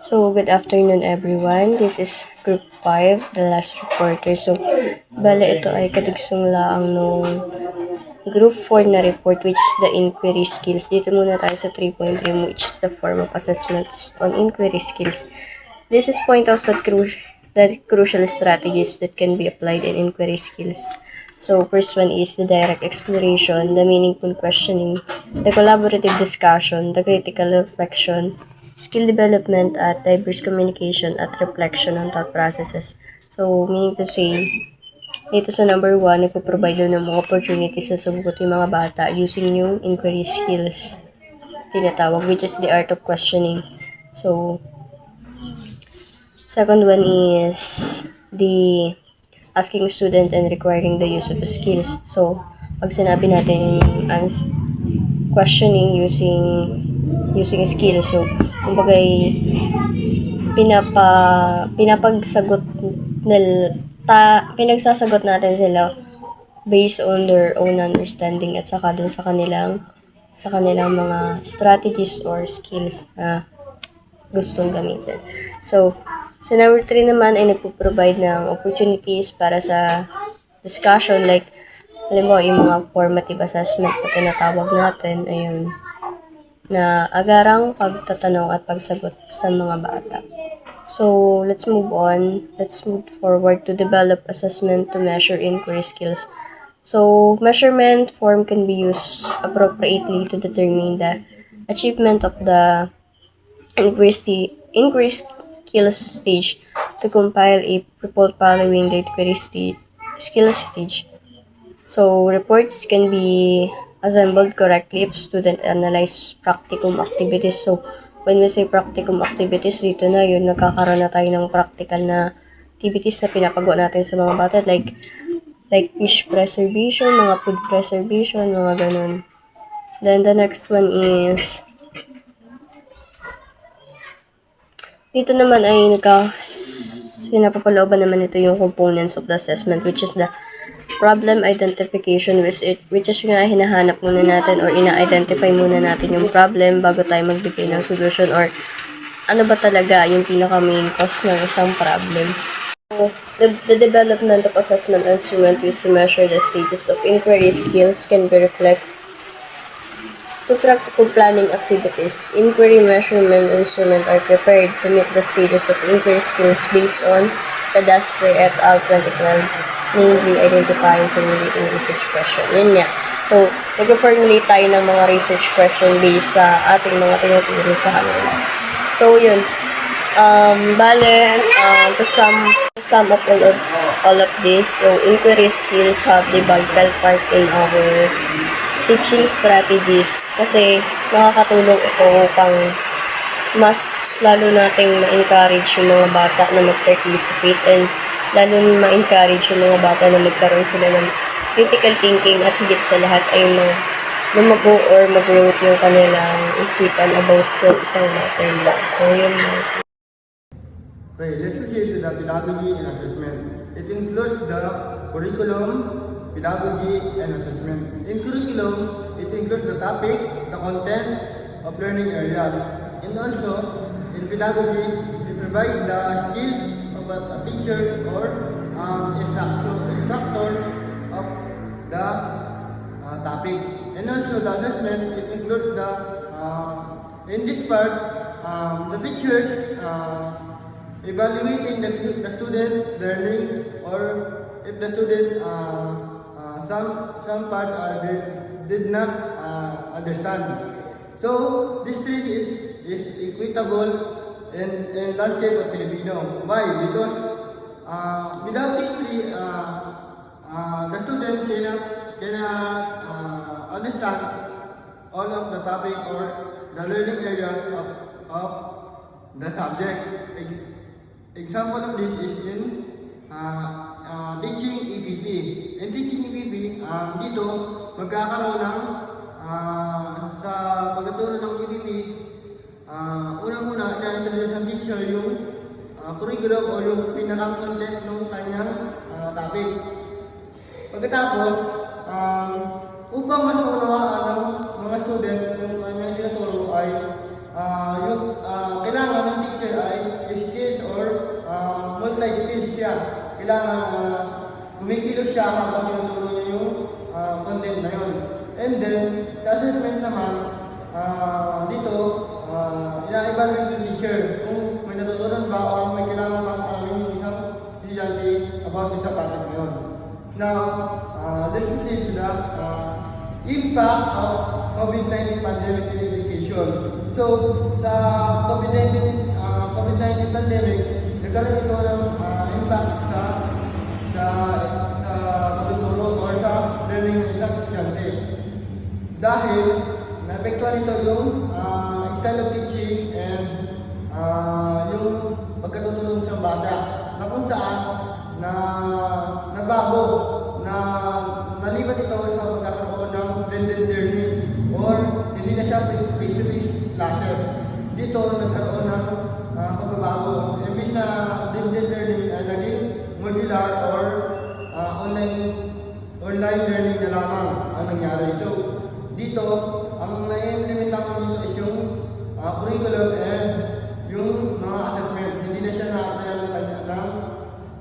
So, good afternoon everyone. This is Group 5, the last reporter. So, bale ito ay kadugsong laang nung Group 4 na report which is the inquiry skills. Dito muna tayo sa 3.3 which is the form of assessments on inquiry skills. This is point out that crucial strategies that can be applied in inquiry skills. So, first one is the direct exploration, the meaningful questioning, the collaborative discussion, the critical reflection, skill development at diverse communication at reflection on thought processes. So, meaning to say, dito sa number 1, nagpo-provide ng mga opportunities na sumagot yung mga bata using yung inquiry skills tinatawag, which is the art of questioning. So, second one is the asking student and requiring the use of skills. So, pag sinabi natin ang questioning using skills, so, kumbaga pinagsasagot natin sila based on their own understanding at saka dun sa kanilang mga strategies or skills na gustong gamitin. So, sa number 3 naman ay nagpo-provide ng opportunities para sa discussion, like halimbawa yung mga formative assessment na tinatawag natin, ayun, na agarang pagtatanong at pagsagot sa mga bata. So, let's move on. Let's move forward to develop assessment to measure inquiry skills. So, measurement form can be used appropriately to determine the achievement of the inquiry skills stage to compile a report following the inquiry skills stage. So, reports can be assembled correctly if student analyze practicum activities. So, when we say practicum activities, dito na yun, nagkakaroon na tayo ng practical na activities na pinapagawa natin sa mga bata, like fish preservation, mga food preservation, mga ganun. Then, the next one is, dito naman ay pinapapalooban naman ito yung components of the assessment, which is the problem identification, which is nga hinahanap muna natin or ina-identify muna natin yung problem bago tayo magbigay ng solution or ano ba talaga yung pinaka-main cause ng isang problem. So, the development of assessment instrument used to measure the stages of inquiry skills can be reflected to practical planning activities. Inquiry measurement instruments are prepared to meet the stages of inquiry skills based on Pedastre et al. 2012, namely identifying, formulating research question. Yun nga. So, nag-formulate tayo ng mga research question based sa ating mga tinuturo sa kanila. So, yun. To sum up all of this, so inquiry skills have the vital part in our teaching strategies kasi nakakatulong ito upang mas lalo nating ma-encourage yung mga bata na mag-participate and lalo ma-encourage yung mga bata na magkaroon sila ng critical thinking at higit sa lahat ay lumago or mag-growth yung kanilang isipan about sa isang matter lang. So, yun lang. Okay, let's proceed to the pedagogy and assessment. It includes the curriculum, pedagogy, and assessment. In curriculum, it includes the topic, the content of learning areas. And also, in pedagogy, it provides the skills of a teachers or instructors of the topic. And also, the assessment, it includes the, in this part, the teachers evaluating the student learning, or if the student some parts did not understand. So this tree is equitable in landscape of Filipino. Why? Because without this tree, the student cannot understand all of the topic or the learning areas of the subject. Example of this is in teaching EPP. In teaching EPP, dito magkakaroon ng sa pagtuturo ng EPP, unang-una ina-introduce ng teacher yung curriculum o yung pinaka-content ng kanyang topic. Pagkatapos, upang mas maunawaan ng mga student yung kanyang tinuturo ay kailangan ng teacher ay kailangan kumikilos siya habang tinuturo niya yung content na yun. And then, sa assessment naman, dito, ina-evaluate yung teacher kung may natutunan ba o may kailangan bang alamin yung isang estudyante about sa topic na yun. Now, let's proceed to the impact of COVID-19 pandemic in education. So, sa COVID-19 pandemic, nagkaroon ito ng impact sa pagtuturo or sa learning ng isang estudyante. Dahil, naapektuhan ito yung style of teaching and yung pagkatutulong sa bata na kung saan na nabago na nalipat ito sa pagkakaroon ng blended learning or hindi na siya face-to-face classes. Dito nagkaroon ng pagbabago. Imbis na blended learning ay naging modular or online learning na lamang ang nangyari. So, dito, ang na-implement lamang dito is yung curriculum and yung mga assessment. Hindi na siya nakakaya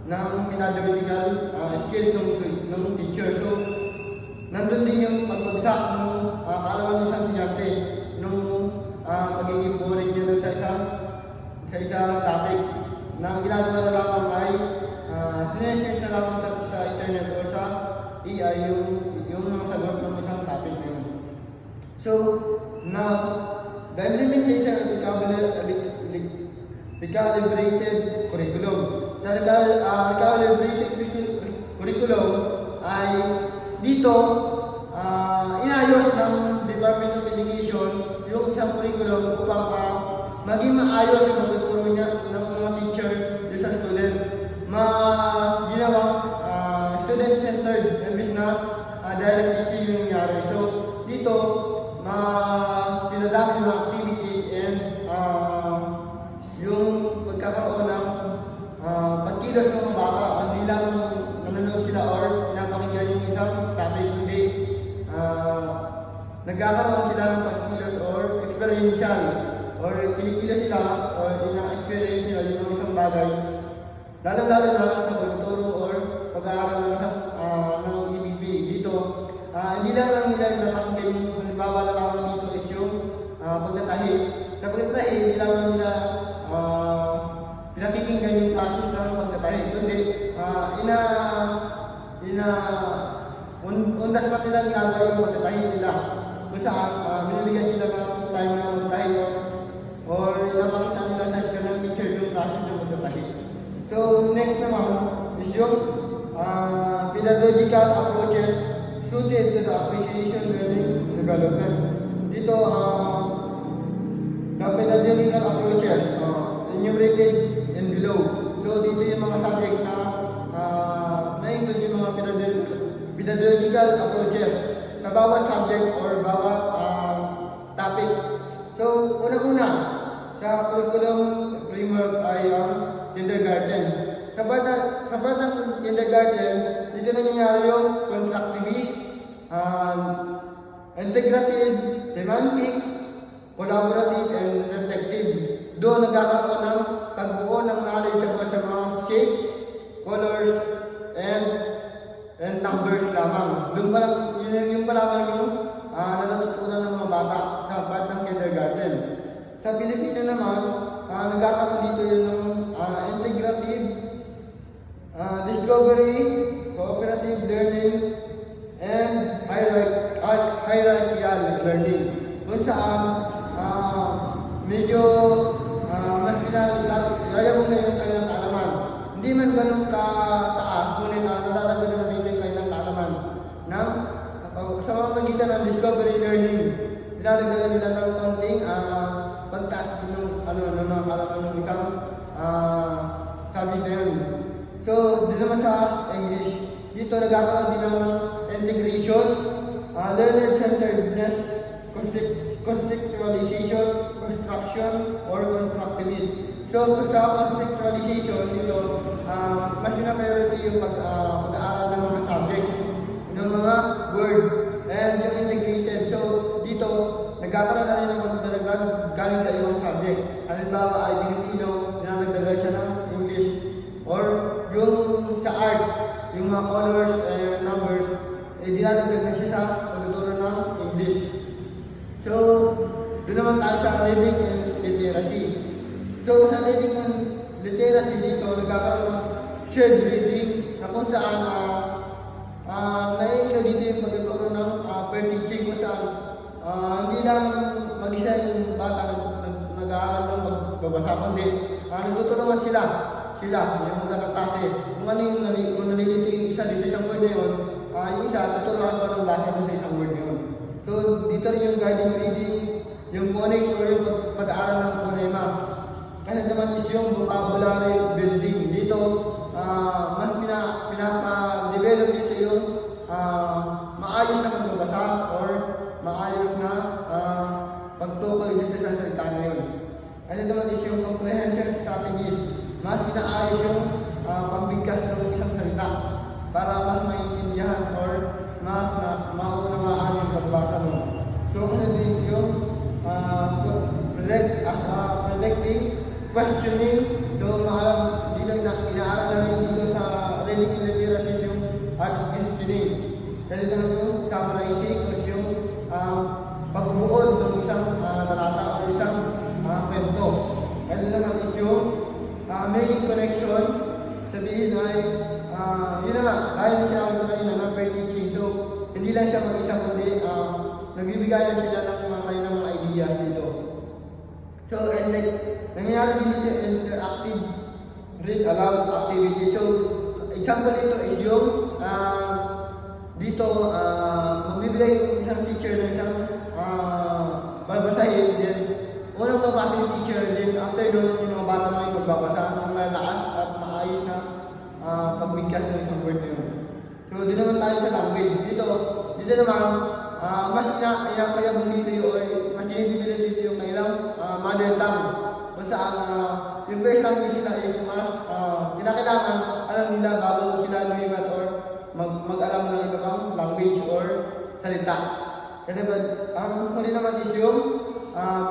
ng pedagogical skills ng teacher. So, nandun din yung pagbagsak ng kaalaman ng isang estudyante nung pagiging boring niya sa isang topic na ginagawa na lamang ay sinesearch na lamang sa internet o sa AI yung mga sagot ng isang topic na yun. So, now, the implementation of recalibrated curriculum. Sa recalibrated curriculum ay dito inayos ng Department of Education yung isang curriculum upang maging maayos yung pagtuturo niya ng mga teacher sa student. Ginawang student-centered imbis na direct teaching yung nangyari. So, dito, pinadami yung activities and yung pagkakaroon ng pagkilos ng mga bata, hindi lang nanonood sila or pinapakinggan yung isang topic, hindi nagkakaroon sila ng pagkilos or experiential or kinikilos sila or ina-experience nila yung isang bagay, lalo-lalo na sa pagtuturo or pag-aaral ng isang ng EBP. Dito, hindi lang nila pinapakinggan yung halimbawa na lamang dito is yung pagtatahi. Sa pagtatahi, hindi lang nila pinakikinggan yung process ng pagtatahi. Kundi, undas pa nila ginagawa yung pagtatahi nila. Kung saan, binibigyan sila ng time na magtahi or napakita nila sa ng teacher yung process ng pagtatahi. So, next naman is yung pedagogical approaches suited to the appreciation learning development. Dito, the pedagogical approaches enumerated in below. So, dito yung mga subject na na-include yung mga pedagogical approaches sa bawat subject or bawat topic. So, unang-una, sa curriculum framework ay ang kindergarten. Sa batang kindergarten, dito nangyayari yung constructivist, integrative, thematic, collaborative, and reflective. Doon nagkakaroon ng pagbuo ng knowledge about sa mga shapes, colors, and numbers lamang. Doon pa lang, yun pa lamang yung natututunan ng mga bata sa batang kindergarten. Sa Pilipino naman, nagkakaroon dito yun ng integrative, discovery, cooperative learning, and hierarchical learning. Kung saan, medyo mas pinagayabong na yung kanilang kaalaman. Hindi man ganun kataas, ngunit natatagdagan na dito yung kanilang kaalaman. Sa pamamagitan ng discovery learning, dinadagdagan nila ng konting pagtaas ng mga kaalaman ng isang subject na yun. So, di naman sa English, dito nagkakaroon din ng integration, learner-centeredness, contextualization, construction, or constructivist. So, sa contextualization, dito, mas pina-priority yung pag-aaral ng mga subjects, ng mga word, and yung integrated. So, dito, nagkakaroon na rin ng pagdadagdag galing sa ibang subject. Halimbawa ay Pilipino, dinadagdagan siya ng English, or yung sa yung mga colors and numbers, dinadagdag na siya sa pagtuturo ng English. So, doon naman tayo sa reading and literacy. So, sa reading and literacy dito, nagkakaroon ng shared reading na kung saan na-enjoy dito yung pagtuturo ng per teaching kung saan hindi lang mag-isa yung bata nag-aaral ng magbabasa, kundi nagtutulungan sila, yung magkakaklase. Kung ano yung nalilito yung isa sa isang word na yun, yung isa, tutulungan ko ng basa sa isang word na yun. So, dito rin yung guiding reading, yung phonics or yung pag-aaral ng phonema. Kaya naman is yung vocabulary building. Dito, mas pinapa-develop dito yung maayos na magbabasa or maayos na pagtukoy dito sa salita na yun. Ano naman is yung comprehension strategies. Mas inaayos yung pagbigkas ng isang salita para mas maintindihan or mas maunawaan yung pagbasa mo. So, ano din yung predicting, questioning. So, dito inaaral na rin dito sa reading and literacy yung art of questioning. Kasi naman yung summarizing o yung pagbubuod ng isang talata o isang kwento. Kasi naman is yung making connection, sabihin ay, yun na nga, dahil na sinabi ko kanina ng per teaching. So, hindi lang siya mag-isa kundi nagbibigayan sila ng mga ideas dito. So, and like, nangyayari din dito interactive read aloud activity. So, example dito is yung dito, magbibigay yung isang teacher ng isang babasahin, then unang babasa yung teacher, then after doon, yung mga bata na yung magbabasa ng malakas at maayos na pagbigkas ng isang word na yun. So, dito naman tayo sa language. Dito naman, mas inapayabong dito yung, mas dinidevelop dito yung kailang mother tongue. Kung saan, yung first language nila is mas kinakailangan alam nila bago sila lumipat or mag-alam ng iba pang language or salita. Kasi ang huli naman is yung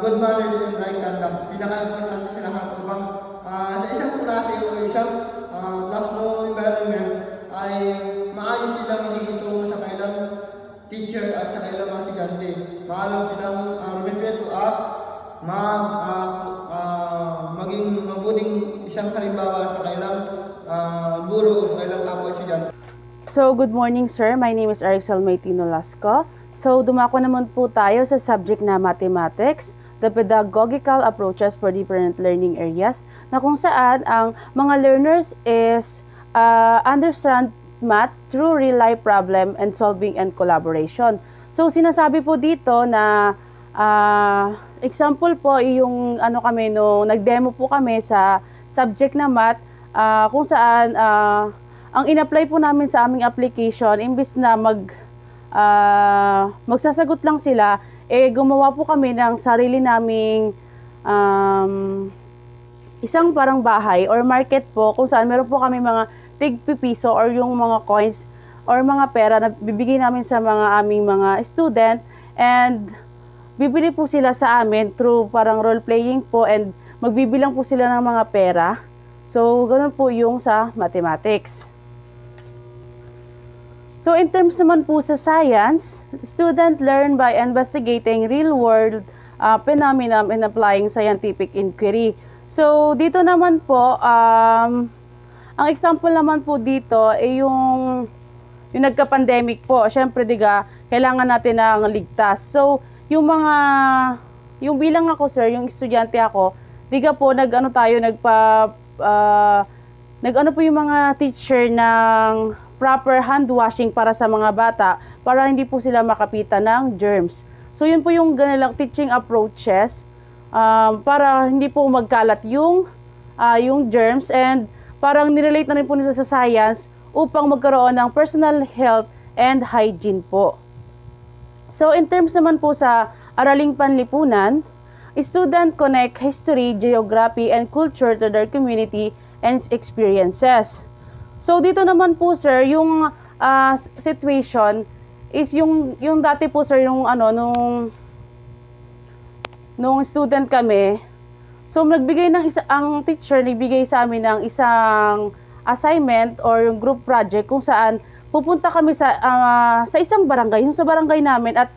good manners and right conduct. Pinaka-importante sa lahat upang sa isang klase o isang classroom environment ay maayos silang makikitungo sa kailang teacher at sa kailang mga estudyante. Maalam silang rumispeto at maging mabuting isang halimbawa sa kailang guro o sa kailang kapwa estudyante. So, good morning sir. My name is Arixel Maitino Lasco. So, dumako naman po tayo sa subject na mathematics, the pedagogical approaches for different learning areas, na kung saan ang mga learners is understand math through real-life problem and solving and collaboration. So, sinasabi po dito na example po yung kami nag-demo po kami sa subject na math, kung saan ang in-apply po namin sa aming application, imbis na magsasagot lang sila, gumawa po kami ng sarili naming isang parang bahay or market po, kung saan meron po kami mga tig-pipiso or yung mga coins or mga pera na bibigay namin sa mga aming mga student, and bibili po sila sa amin through parang role playing po, and magbibilang po sila ng mga pera. So, ganun po yung sa mathematics. So, in terms naman po sa science, student learn by investigating real-world phenomena and applying scientific inquiry. So, dito naman po, ang example naman po dito ay yung nagka-pandemic po. Siyempre, kailangan natin ng ligtas. So, yung bilang ako, sir, yung estudyante ako, nag-ano po yung mga teacher ng proper hand washing para sa mga bata, para hindi po sila makapitan ng germs. So, yun po yung ganilang teaching approaches para hindi po magkalat yung germs, and parang nirelate na rin po nila sa science upang magkaroon ng personal health and hygiene po. So, in terms naman po sa araling panlipunan, student connect history, geography, and culture to their community and experiences. So, dito naman po, sir, yung situation is yung dati po, sir, nung student kami. So, ang teacher nagbigay sa amin ng isang assignment or yung group project kung saan pupunta kami sa isang barangay, yung sa barangay namin, at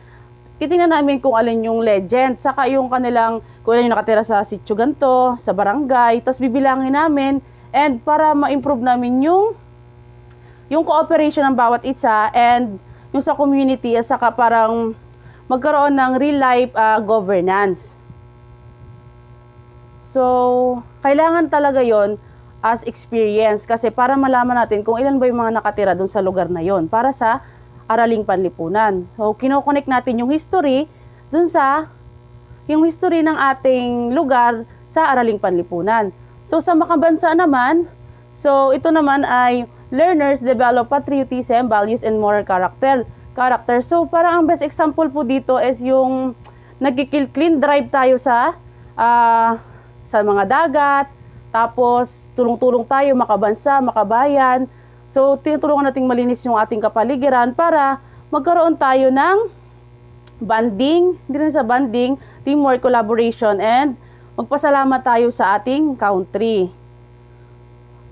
titingnan namin kung alin yung legend, saka yung kanilang, kung alin yung nakatira sa sitio ganto, sa barangay, tapos bibilangin namin, and para ma-improve namin yung cooperation ng bawat isa, and yung sa community, at saka parang magkaroon ng real life governance. So, kailangan talaga yon as experience, kasi para malaman natin kung ilan ba yung mga nakatira dun sa lugar na yon para sa Araling Panlipunan. So, kinoconnect natin yung history dun sa yung history ng ating lugar sa Araling Panlipunan. So, sa Makabansa naman, so ito naman ay learners develop patriotism, values, and moral character. So, parang ang best example po dito is yung nagki-clean drive tayo sa mga dagat, tapos tulong-tulong tayo, makabansa, makabayan. So, tinutulungan nating malinis yung ating kapaligiran para magkaroon tayo ng bonding, hindi rin sa bonding, teamwork, collaboration, and magpasalamat tayo sa ating country.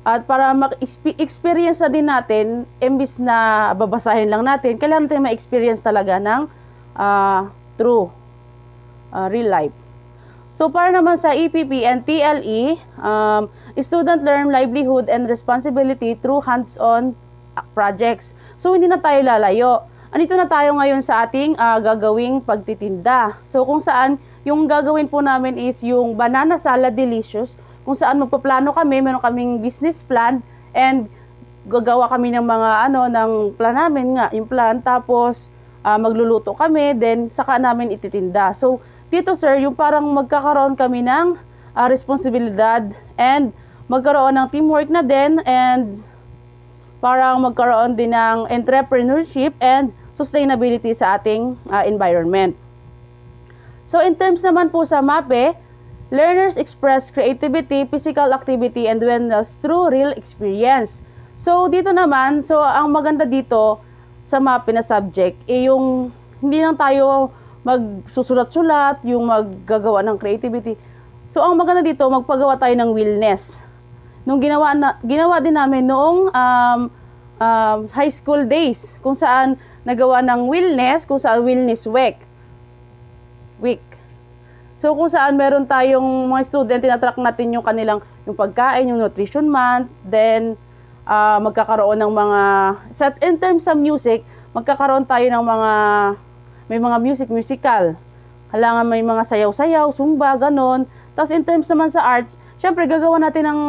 At para mag-experience na din natin, imbis na babasahin lang natin, kailangan natin ma-experience talaga ng true, real life. So, para naman sa EPP and TLE, student learn livelihood and responsibility through hands-on projects. So, hindi na tayo lalayo. Andito na tayo ngayon sa ating gagawing pagtitinda. So, kung saan, yung gagawin po namin is yung Banana Salad Delicious, kung saan magpaplano kami, meron kaming business plan, and gagawa kami ng mga ng plan namin nga, yung plan, tapos magluluto kami, then saka namin ititinda. So, dito sir, yung parang magkakaroon kami ng responsibilidad, and magkaroon ng teamwork na din, and parang magkaroon din ng entrepreneurship and sustainability sa ating environment. So, in terms naman po sa MAPE, learners express creativity, physical activity, and wellness through real experience. So, dito naman, so ang maganda dito sa MAPE na subject, yung hindi lang tayo magsusulat-sulat, yung maggagawa ng creativity. So, ang maganda dito, magpagawa tayo ng wellness. Nung ginawa din namin noong high school days, kung saan nagawa ng wellness, kung saan wellness week. So, kung saan meron tayong mga student, tinatrack natin yung kanilang yung pagkain, yung nutrition month, then magkakaroon ng mga, in terms of music, magkakaroon tayo ng may mga musical. Halangan may mga sayaw-sayaw, zumba, ganon. Tapos in terms naman sa arts, syempre gagawa natin ng,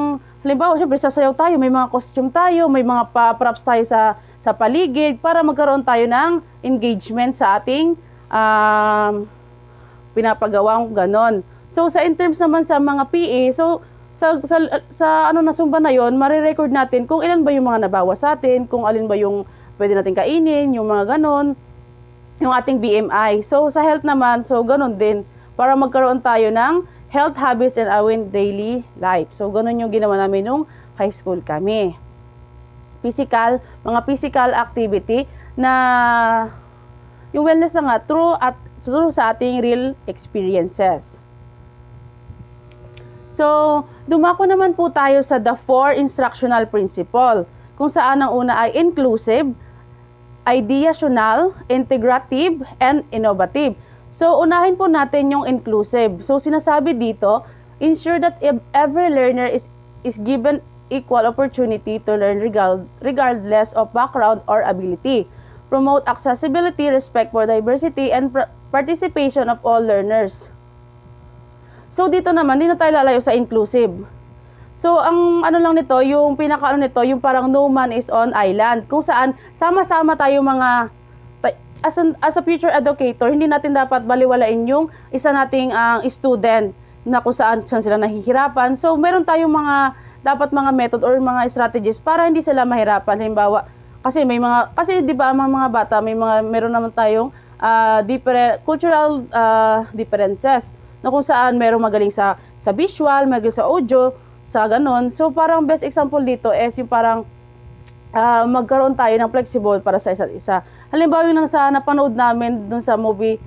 halimbawa, syempre sasayaw tayo, may mga costume tayo, may mga props tayo sa paligid, para magkaroon tayo ng engagement sa ating pinapagawang ganon. So, in terms naman sa mga PE, so, sa nasumba na yon, marirecord natin kung ilan ba yung mga nabawas sa atin, kung alin ba yung pwede natin kainin, yung mga ganon, yung ating BMI. So, sa health naman, so, ganon din, para magkaroon tayo ng health habits and our daily life. So, ganon yung ginawa namin nung high school kami. Mga physical activity na yung wellness na nga, through sa ating real experiences. So, dumako naman po tayo sa the 4 instructional principle, kung saan ang una ay inclusive, ideational, integrative, and innovative. So, unahin po natin yung inclusive. So, sinasabi dito, ensure that every learner is given equal opportunity to learn regardless of background or ability. Promote accessibility, respect for diversity, and participation of all learners. So, dito naman, di na tayo lalayo sa inclusive. So, ang lang nito, yung nito, yung parang no man is on island, kung saan sama-sama tayo mga, as a future educator, hindi natin dapat baliwalain yung isa nating student na kung saan sila nahihirapan. So, meron tayong dapat mga method or mga strategies para hindi sila mahirapan. Halimbawa, kasi di ba mga bata, meron naman tayong cultural differences, na kung saan merong magaling sa visual, magaling sa audio, sa ganon. So, parang best example dito is yung parang magkaroon tayo ng flexible para sa isa't isa. Halimbawa yung napanood namin dun sa movie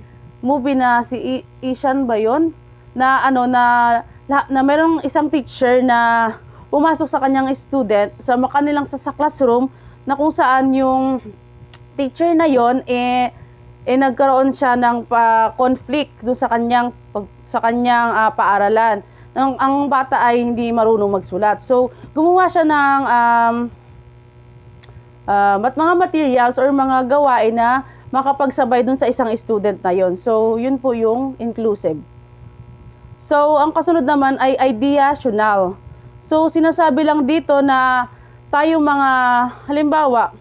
na si Ishan ba yun? Na merong isang teacher na pumasok sa kanyang student, sa kanilang sa classroom, na kung saan yung teacher na yon nagkaroon siya ng conflict doon sa kanyang paaralan. Ang bata ay hindi marunong magsulat. So, gumawa siya ng mga materials or mga gawain na makapagsabay dun sa isang student na yon. So, yun po yung inclusive. So, ang kasunod naman ay ideational. So, sinasabi lang dito na tayong mga, halimbawa,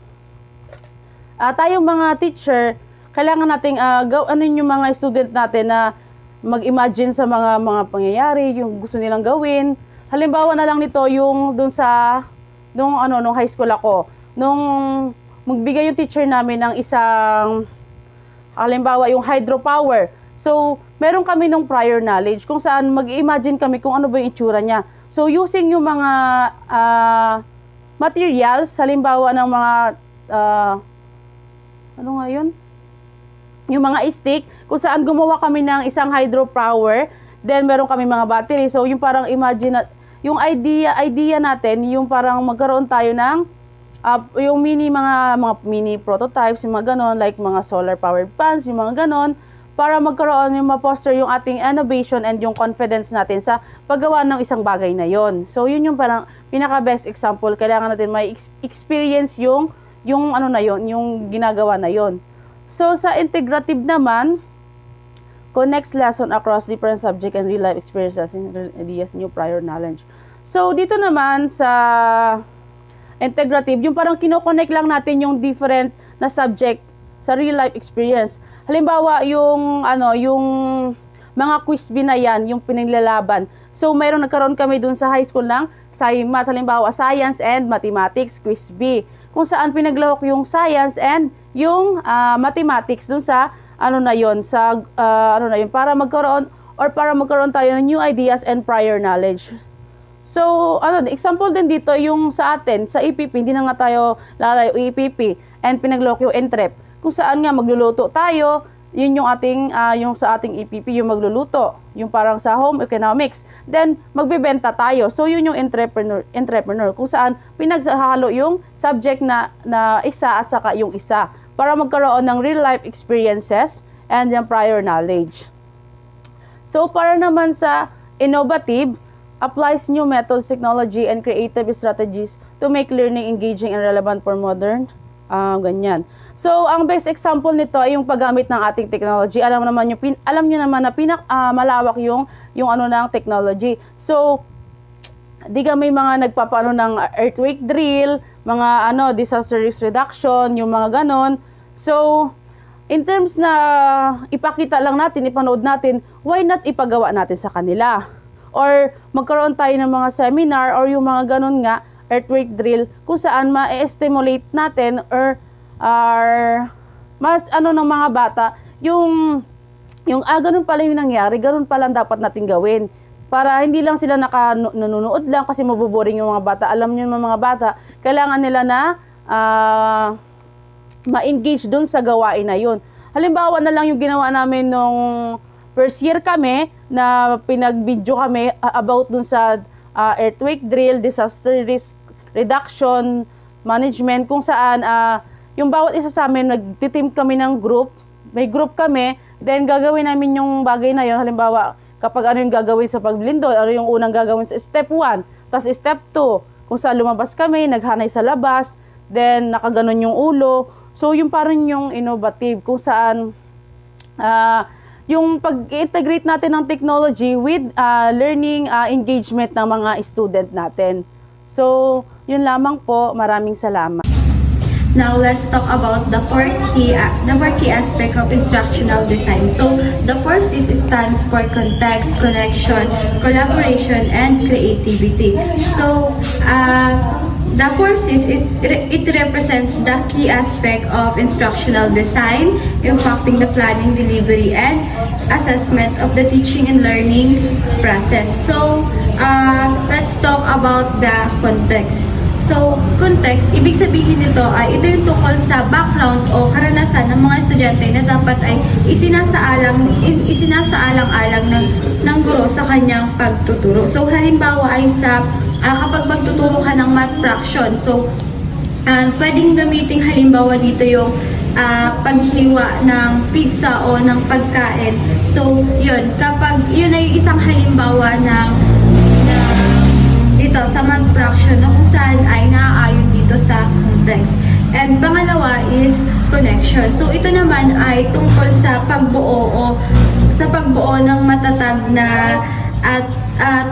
tayong mga teacher, kailangan nating yung mga student natin na mag-imagine sa mga pangyayari, yung gusto nilang gawin. Halimbawa na lang nito yung nung high school ako. Nung magbigay yung teacher namin ng isang, halimbawa yung hydropower. So, meron kami nung prior knowledge kung saan mag-imagine kami kung ano ba yung itsura niya. So, using yung mga materials, halimbawa ng mga, ano nga yun? Yung mga stick, kung saan gumawa kami ng isang hydropower, then meron kami mga battery. So, yung parang yung idea natin, yung parang magkaroon tayo ng yung mga mini prototypes, yung mga ganon, like mga solar powered pans, yung mga ganon, para magkaroon yung ma-foster yung ating innovation and yung confidence natin sa paggawa ng isang bagay na yon. So, yun yung parang pinaka-best example. Kailangan natin may experience yung yung ginagawa na yon. So, sa integrative naman, connects lesson across different subject and real life experiences and ideas and new prior knowledge. So, dito naman sa integrative, yung parang kinoconnect lang natin yung different na subject sa real life experience. Halimbawa, yung mga quiz bee na yan, yung pinaglalaban. So, nagkaroon kami dun sa high school ng SciMath, halimbawa, Science and Mathematics quiz bee, kung saan pinaglahok yung science and yung mathematics dun sa para magkaroon tayo ng new ideas and prior knowledge. So, example din dito yung sa atin, sa EPP, hindi na nga tayo lalayo EPP, and pinaglahok yung entrep, kung saan nga magluluto tayo, yun yung ating, yung sa ating EPP, yung magluluto, yung parang sa home economics, then magbebenta tayo. So, yun yung entrepreneur, kung saan pinaghalo yung subject na isa at saka yung isa, para magkaroon ng real life experiences and yung prior knowledge. So, para naman sa innovative, applies new methods, technology, and creative strategies to make learning engaging and relevant for modern, ganyan. So, ang best example nito ay yung paggamit ng ating technology. Alam niyo naman na malawak yung ng technology. So, may mga nagpapaano ng earthquake drill, mga disaster risk reduction, yung mga ganon. So, in terms na ipakita lang natin, ipanood natin, why not ipagawa natin sa kanila? Or magkaroon tayo ng mga seminar or yung mga ganon nga, earthquake drill, kung saan ma-estimulate natin or mas ng mga bata, yung ganun pala yung nangyari, ganun pala dapat natin gawin. Para hindi lang sila nanonood lang kasi maboboring yung mga bata. Alam niyo yung mga bata, kailangan nila na ma-engage dun sa gawain na yun. Halimbawa na lang yung ginawa namin nung first year kami, na pinag-video kami about dun sa earthquake drill, disaster risk reduction, management, kung saan yung bawat isa sa amin, nag-team kami ng group, may group kami, then gagawin namin yung bagay na yun. Halimbawa, kapag ano yung gagawin sa paglindol, ano yung unang gagawin sa step 1, tapos step 2, kung saan lumabas kami, naghanay sa labas, then nakaganon yung ulo. So, yung parang yung innovative, kung saan yung pag-integrate natin ng technology with learning engagement ng mga student natin. So, yun lamang po. Maraming salamat. Now, let's talk about the four key aspect of instructional design. So, the first stands for context, connection, collaboration, and creativity. So, the first it represents the key aspect of instructional design, impacting the planning, delivery, and assessment of the teaching and learning process. So, let's talk about the context. So, context, ibig sabihin nito ay ito yung tungkol sa background o karanasan ng mga estudyante na dapat ay isinasaalang-alang ng guro sa kanyang pagtuturo. So, halimbawa ay sa kapag magtuturo ka ng math fraction. So, pwedeng gamitin halimbawa dito yung paghiwa ng pizza o ng pagkain. So, yun. Kapag yun ay isang halimbawa ng dito sa math fraction na kung saan ay naaayon dito sa context. And pangalawa is connection. So, ito naman ay tungkol sa pagbuo o sa pagbuo ng matatag na at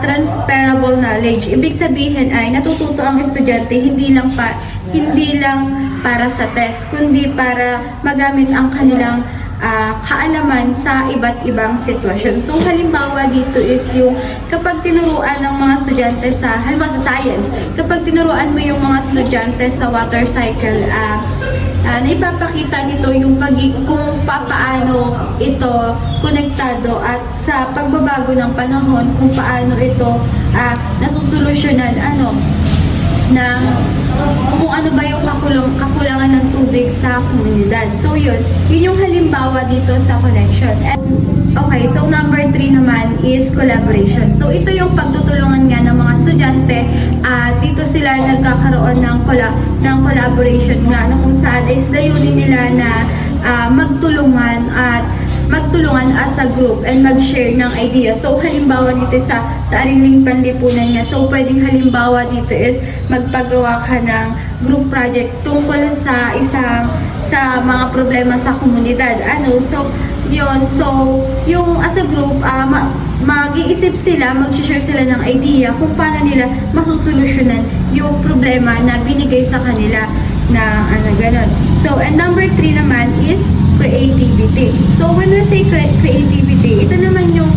transferable knowledge. Ibig sabihin ay natututo ang estudyante hindi lang para sa test, kundi para magamit ang kanilang kaalaman sa iba't ibang sitwasyon. So, halimbawa dito is yung kapag tinuruan ng mga estudyante halimbawa sa science, kapag tinuruan mo yung mga estudyante sa water cycle, naipapakita nito yung kung paano ito konektado at sa pagbabago ng panahon, kung paano ito nasusolusyonan ng kung ano ba yung kakulangan ng tubig sa komunidad. So yun yung halimbawa dito sa connection. And, okay, so number 3 naman is collaboration. So ito yung pagtutulungan nga ng mga estudyante at dito sila nagkakaroon ng collaboration nga na kung saan is layunin nila na magtulungan as a group and mag-share ng ideas. So, halimbawa nito sa Ariling Panlipunan nga. So, pwedeng halimbawa dito is magpagawa ka ng group project tungkol sa mga problema sa komunidad. So, yun. So, yung as a group, mag-iisip sila, mag-share sila ng idea kung paano nila masusolusyonan yung problema na binigay sa kanila na ganon. So, and number 3 naman is creativity. So, when we say creativity, ito naman yung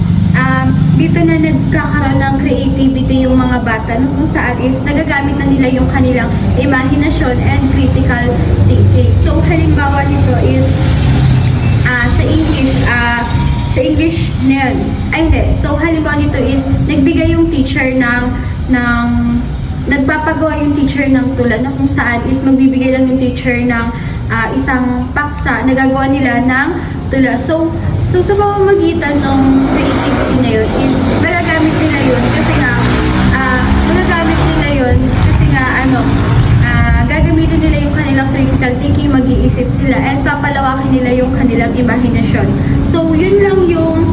dito na nagkakaroon ng creativity yung mga bata kung saan is nagagamit na nila yung kanilang imahinasyon and critical thinking. So, halimbawa nito is sa English na yun. Hindi. So, halimbawa nito is nagbigay yung teacher nagpapagawa yung teacher ng tula na kung saan is magbibigay lang yung teacher ng isang paksa na gagawa nila ng tula. So sa pamamagitan ng creativity na yun is magagamit nila yun kasi gagamitin nila yung kanilang critical thinking, mag-iisip sila and papalawakin nila yung kanilang imahinasyon. So yun lang yung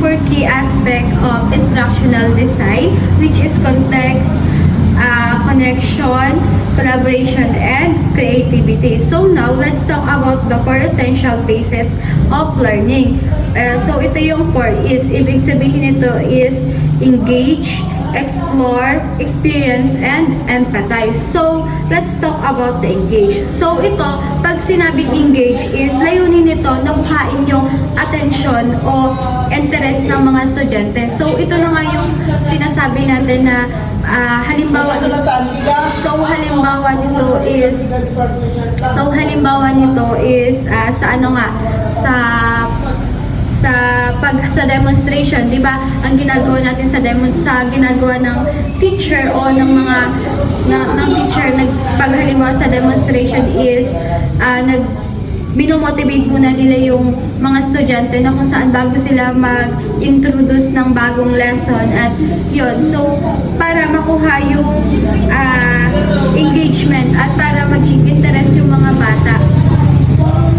4 key aspect of instructional design, which is context, connection, collaboration, and creativity. So now, let's talk about the 4 essential phases of learning. So ito yung 4 is, ibig sabihin ito is engage, explore, experience, and empathize. So, let's talk about the engage. So, ito, pag sinabing engage is, layunin nito na kuhain yung attention o interest ng mga estudyante. So, ito na nga yung sinasabi natin na halimbawa nito is sa demonstration, 'di ba? Ang ginagawa natin sa ginagawa ng teacher o ng teacher halimbawa sa demonstration is binomotivate muna nila yung mga estudyante na kung saan bago sila mag-introduce ng bagong lesson at yun. So, para makuha yung engagement at para maging interest yung mga bata.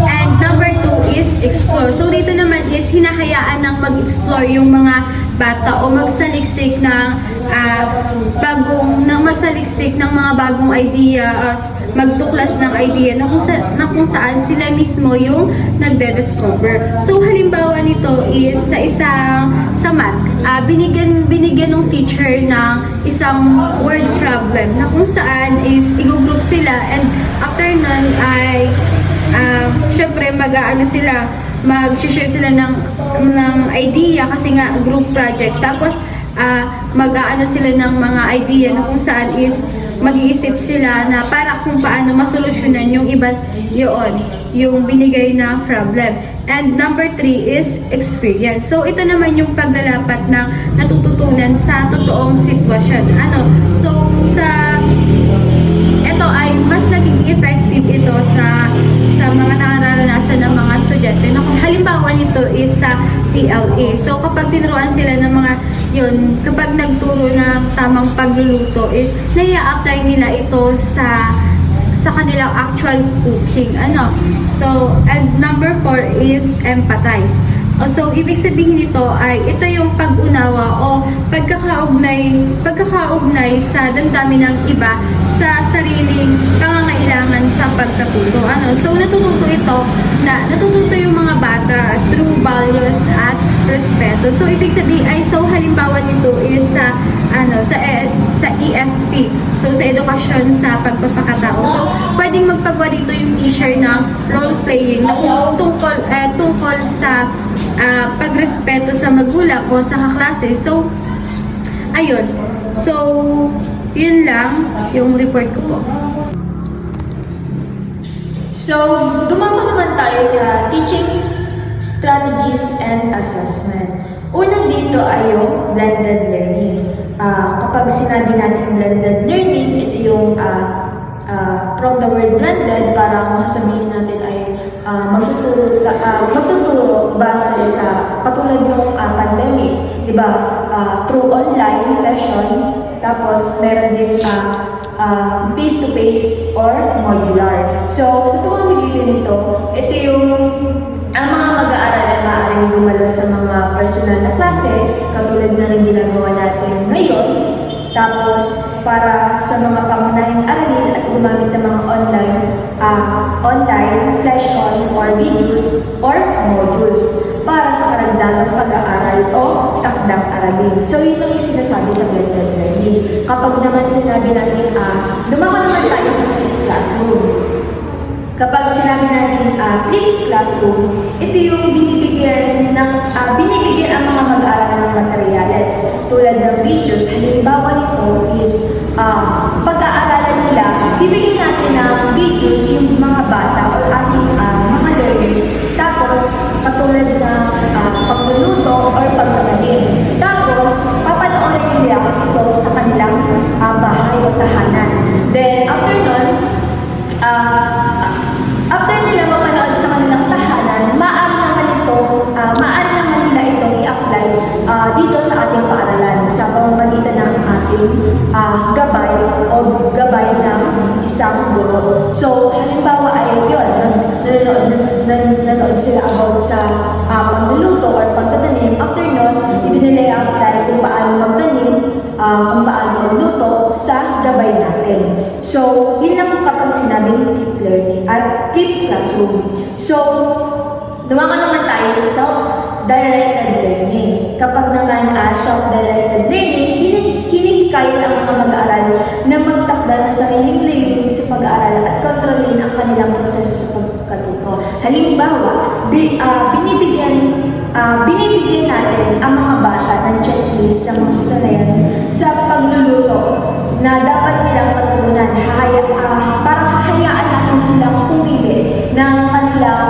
And number 2 is explore. So, dito naman is hinahayaan ng mag-explore yung mga bata o magsaliksik ng mga bagong idea, magtuklas ng idea na kung saan sila mismo yung nagde-discover. So, halimbawa nito is sa math, binigyan ng teacher ng isang word problem na kung saan is i-group sila and after nun ay syempre mag-share sila ng idea kasi nga group project. Tapos mag-aano sila ng mga idea na kung saan is mag-iisip sila na para kung paano masolusyonan yung yung binigay na problem. And number 3 is experience. So ito naman yung paglalapat ng natututunan sa totoong sitwasyon. Ito ay mas nagiging effective ito sa mga nararanasan ng mga estudyante. Halimbawa nito is sa TLE. So kapag tinuruan sila ng mga yun, kapag nagturo ng tamang pagluluto is nai-apply nila ito sa kanilang actual cooking. So, and number 4 is empathize. So, ibig sabihin nito ay ito yung pag-unawa o pagkakaugnay sa damdamin ng iba sa sariling pangangailangan sa pagkatuto. So, natututo yung mga bata through values at respeto. So, ibig sabihin ay, halimbawa nito is sa ESP. So, sa edukasyon sa pagpapakatao. So, pwedeng magpagawa dito yung teacher ng role-playing na tungkol sa pagrespeto sa magulang o sa kaklase. So, ayun. So, yun lang yung report ko po. So, dumako naman tayo sa teaching strategies and assessment. Una dito ay yung blended learning. Kapag sinabi natin blended learning, ito yung from the word blended, parang masasabihin natin ay magtuturo base sa patulad ng pandemic, di ba? Through online session, tapos meron din face-to-face or modular. So, sa pamamagitan nito, ito yung ang mga mag-aaral ay maaaring dumalo sa mga personal na klase, katulad na ng ginagawa natin ngayon. Tapos, para sa mga pangunahing aralin at gumamit ng mga online session or videos or modules para sa karagdagang pag-aaral o takdang aralin. So, yun ang yung sinasabi sa blended learning. Kapag naman sinabi natin, dumako naman tayo sa flipped classroom. Kapag sinabi natin flipped classroom, ito yung binibigyan ang mga mag-aaral ng materyales tulad ng videos. Halimbawa nito is pag-aaralan nila, bibigyan natin ng videos yung mga bata o ating mga learners. Tapos, katulad ng pagluluto or pagmamalim. Tapos, papanoorin nila ito sa kanilang bahay o tahanan. Then, after nun, after nila mapanood sa kanilang tahanan, maaari naman nila itong i-apply dito sa ating paaralan sa pamamagitan ng ating gabay ng isang guro. So, halimbawa ay yun, nanonood sila about sa pagluluto or pagtatanim. After nun, hindi nila i-apply kung paano magtanim, kung paano magluto sa gabay natin. So, yun lang kapag sinabing flipped learning at flipped classroom. So, dumako naman tayo sa self-directed learning. Kapag naman self-directed learning, hinihikayat ang mga mag-aaral na magtakda ng sariling layunin sa pag-aaral at kontrolin ang kanilang proseso sa pagkatuto. Halimbawa, binibigyan natin ang mga bata ng checklist ng mga kasanayan sa pagluluto na dapat nilang matutunan. Parang hahayaan natin silang pumili ng kanilang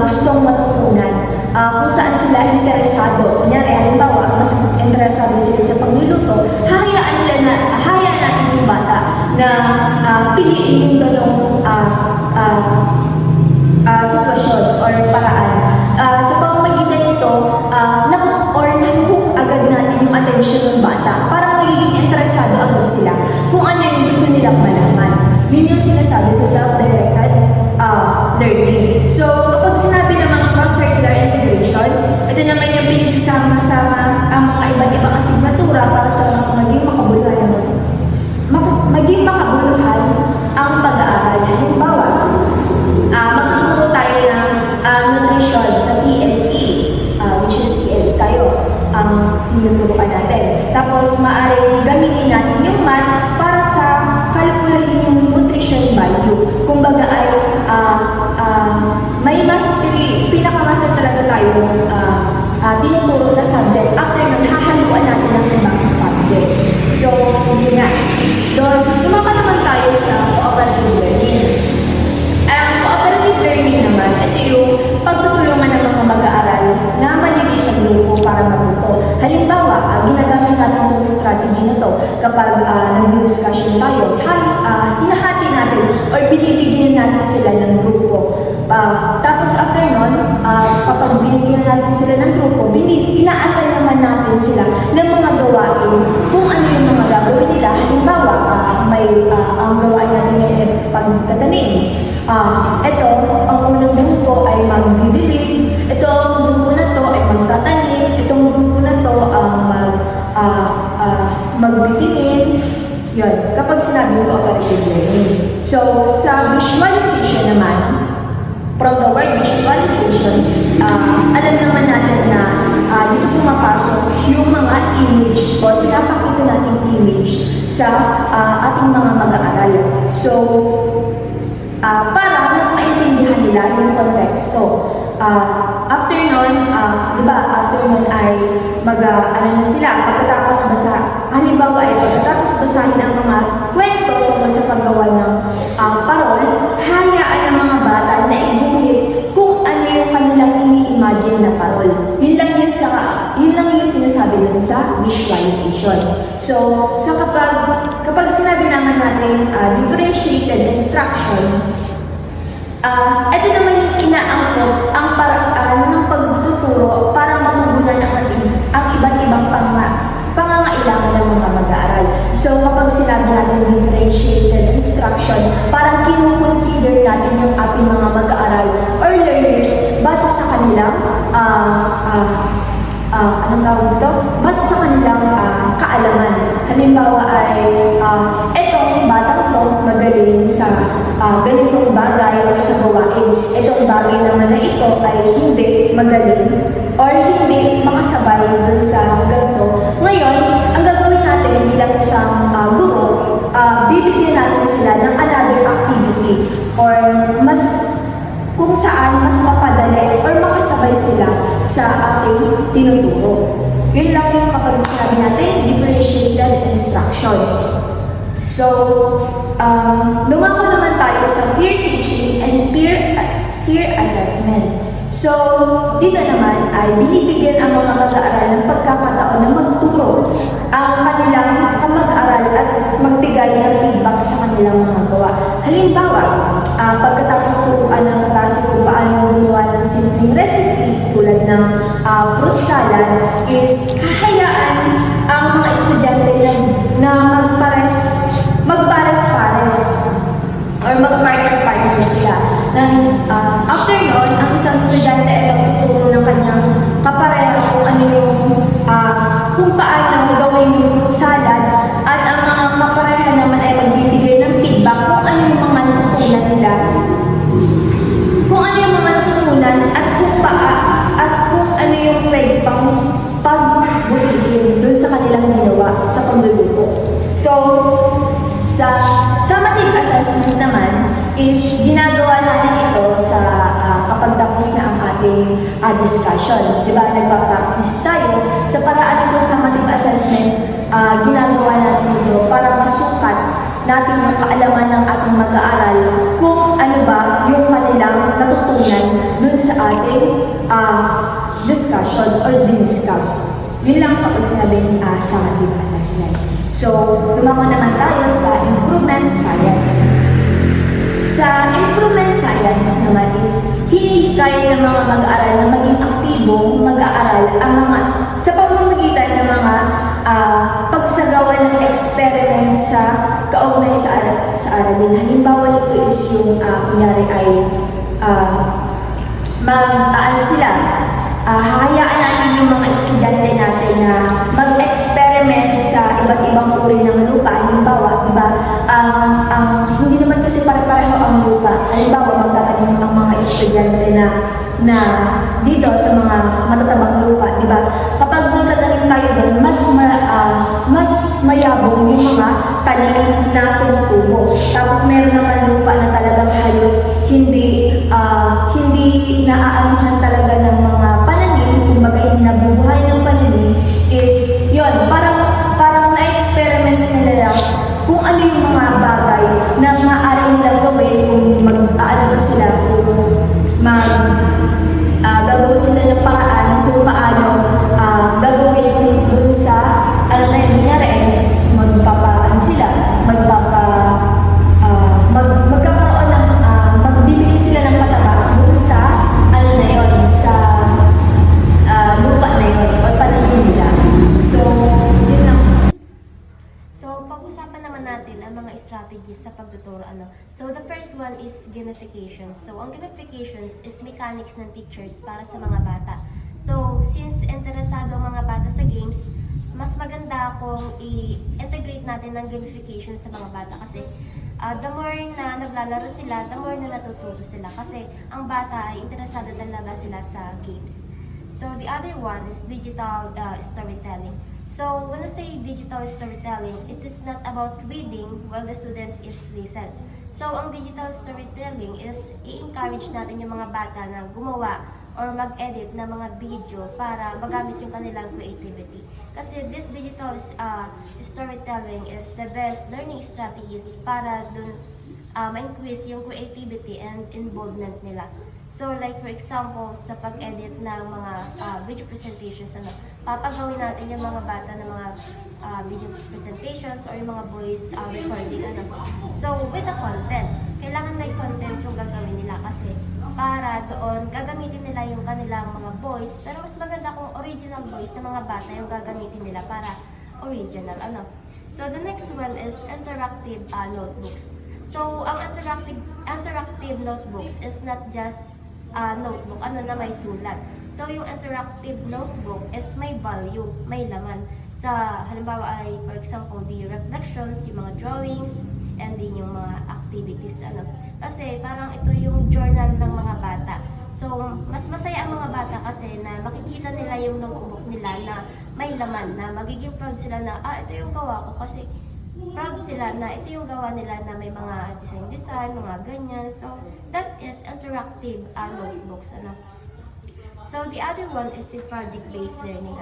gustong matutunan, kung saan sila interesado. Kunyari, halimbawa, mas interesado sila sa pagluluto, hayaan natin yung bata na piliin yung ganong sitwasyon or paraan. Sa pamamagitan nito, nahook agad natin yung attention ng bata. Parang magiging interesado agad sila kung ano yung gusto nilang malaman. Yun yung sinasabi sa self-directed learning. So, kapag sinabi naman cross-curricular integration, ito naman yung pinagsasama-sama ang mga iba't ibang asignatura para sa maging makabuluhan ang pag-aaral. Halimbawa, magtuturo tayo ng nutrition sa TLE, which is TLE tayo, ang tinuturukan natin. Tapos, maaaring gamitin natin yung math para sa kalkulahin yung nutrition value. Kumbaga ay may mastery, pinakamaster talaga tayo tinuturo na subject. After nun, hahaluan natin ng ibang subject. So, yun nga. Dumaka naman tayo sa cooperative learning. Ang cooperative learning naman, ito yung pagtutulungan ng mga mag-aaral na maliliit na grupo para matuto. Halimbawa, ginagamit natin itong strategy na to kapag nag-discussion tayo, hinahati natin or binibigyan natin sila ng grupo. Tapos after nun, kapag binigyan natin sila ng grupo, inaasay naman natin sila ng mga gawain kung ano yung mga gagawin nila. Halimbawa, ang gawain natin ngayon ay pagtatanim. Ito, ang unang grupo ay magdidilig. Itong grupo na to ay magtatanim. Itong grupo na to ang magbibigin. Yun, kapag sinabi ko operative learning. So, sa visualization naman, from the word visualization, alam naman natin na dito pumapasok yung mga image o pinapakita natin image sa ating mga mag-aaral. So, para mas maintindihan nila yung konteksto. After nun, after nun ay na sila, pagkatapos halimbawa ay pagkatapos basahin ang mga kwento tungkol sa paggawa ng parol, hayaan ng mga bata na iguhit kung ano yung kanilang ini-imagine na parol. Yun lang yung sinasabi dun sa visualization. So, kapag sinabi naman natin differentiated instruction, ito naman yung inaangkop ang paraan ng pagtuturo para matugunan ang iba't ibang pangangailangan ng mga mag-aaral. So, kapag sinabi natin differentiated instruction, parang kinukonsider natin yung ating mga mag-aaral or learners base sa kanilang base sa kanilang kaalaman. Halimbawa ay etong batang to magaling sa ganitong bagay o sa gawain. Itong bagay naman na ito ay hindi magaling or hindi makasabay dun sa ganito. Ngayon, ang gagawin natin bilang isang guro, bibigyan natin sila ng another activity or kung saan mas mapadali or makasabay sila sa ating tinuturo. Yun lang yung kapag sinabi natin differentiated instruction. So, dumako naman tayo sa peer teaching and peer assessment. So, dito naman ay binibigyan ang mga mag-aaral ng pagkakataon na magturo ang kanilang kamag-aral at magbigay ng feedback sa kanilang mga gawa. Halimbawa, pagkatapos turuan ng klase kung paano gumawa ng simpleng recipe tulad ng fruit salad is hahayaan ang mga estudyante na magpares-pares or magpartner-partner sila. After noon, ang isang estudyante ay magtuturo ng kanyang kapareha kung ano yung kung paano gawin yung fruit salad at ang mga kapareha naman ay magbibigay ng feedback kung ano yung mga natutunan nila. Kung ano yung mga natutunan at kung ano yung pwede pang pagbutihin dun sa kanilang ginawa sa pagluluto. So, sa summative assessment naman is ginagawa natin ito sa kapag tapos na ang ating discussion. Diba? Nagpa-practice tayo. Sa paraan itong summative assessment, ginagawa natin ito para masukat natin yung kaalaman ng ating mag-aaral kung ano ba yung kanilang natutunan dun sa ating discussion or diniscuss. Yun lang kapag sinabing summative assessment. So, lumako naman tayo sa improvement science. Sa improvement science naman is hinihikayat ng mga mag-aaral na maging aktibong mag-aaral sa pamamagitan ng mga pagsagawa ng experiment sa kaugnay sa aralin. Halimbawa nito is yung kunyari ay hahayaan natin yung mga estudyante natin na mag-experiment sa iba't ibang uri ng lupa. Halimbawa, diba, hindi naman kasi pare-pareho ang lupa. Halimbawa, magtatanim ang mga estudyante na dito sa mga matatabang lupa, diba? Kapag nagtatanim tayo doon, mas mayabong yung mga tanim na tumutubo. Tapos meron naman lupa na talagang halos hindi naaanuhan talaga ng mga pananim, kumbaga hindi nabubuhay ng pananim, is yun, parang na-experiment nila lang kung ano yung mga bagay na maaari nila gawin kung gagawa sila ng paraan kung paano gagawin dun sa magkakaroon ng magbibigay So, pag-usapan naman natin ang mga strategies sa pagtuturo. So, the first one is gamification. So, ang gamifications is mechanics ng teachers para sa mga bata. So, since interesado ang mga bata sa games, mas maganda kung i-integrate natin ang gamification sa mga bata kasi the more na naglalaro sila, the more na natututo sila kasi ang bata ay interesado talaga sila sa games. So, the other one is digital storytelling. So, when I say digital storytelling, it is not about reading while the student is listen. So, ang digital storytelling is i-encourage natin yung mga bata na gumawa or mag-edit ng mga video para magamit yung kanilang creativity. Kasi this digital storytelling is the best learning strategies para dun ma-increase yung creativity and involvement nila. So like for example, sa pag-edit ng mga video presentations, papagawin natin yung mga bata ng mga video presentations or yung mga voice recording. So with the content, kailangan may content yung gagawin nila kasi para doon gagamitin nila yung kanilang mga voice, pero mas maganda kung original voice ng mga bata yung gagamitin nila para original. So the next one is interactive notebooks. So ang interactive notebooks is not just notebook, na may sulat. So, yung interactive notebook is may value, may laman. Sa, halimbawa ay, for example, the reflections, yung mga drawings, and din yung mga activities. Kasi parang ito yung journal ng mga bata. So, mas masaya ang mga bata kasi na makikita nila yung notebook nila na may laman, na magiging proud sila na, ito yung gawa ko kasi proud sila na ito yung gawa nila na may mga design, mga ganyan. So, that is interactive notebooks. So, the other one is the project-based learning.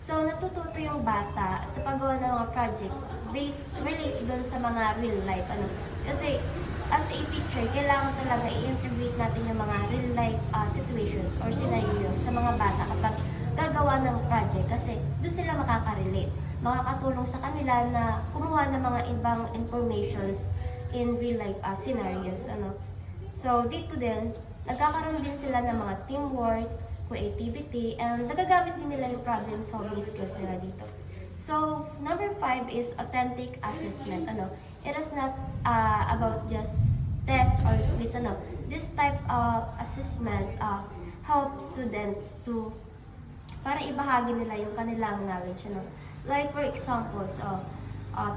So, natututo yung bata sa paggawa ng mga project based relate doon sa mga real life. Kasi, as a teacher, kailangan talaga i-integrate natin yung mga real life situations or scenarios sa mga bata kapag gagawa ng project kasi doon sila makaka-relate. Makakatulong sa kanila na kumuha ng mga ibang informations in real life scenarios. So, dito din, nagkakaroon din sila ng mga teamwork, creativity, and nagagamit din nila yung problem-solving skills nila dito. So, number 5 is authentic assessment. It is not about just test or quiz. This type of assessment helps students to para ibahagi nila yung kanilang knowledge. Like for example,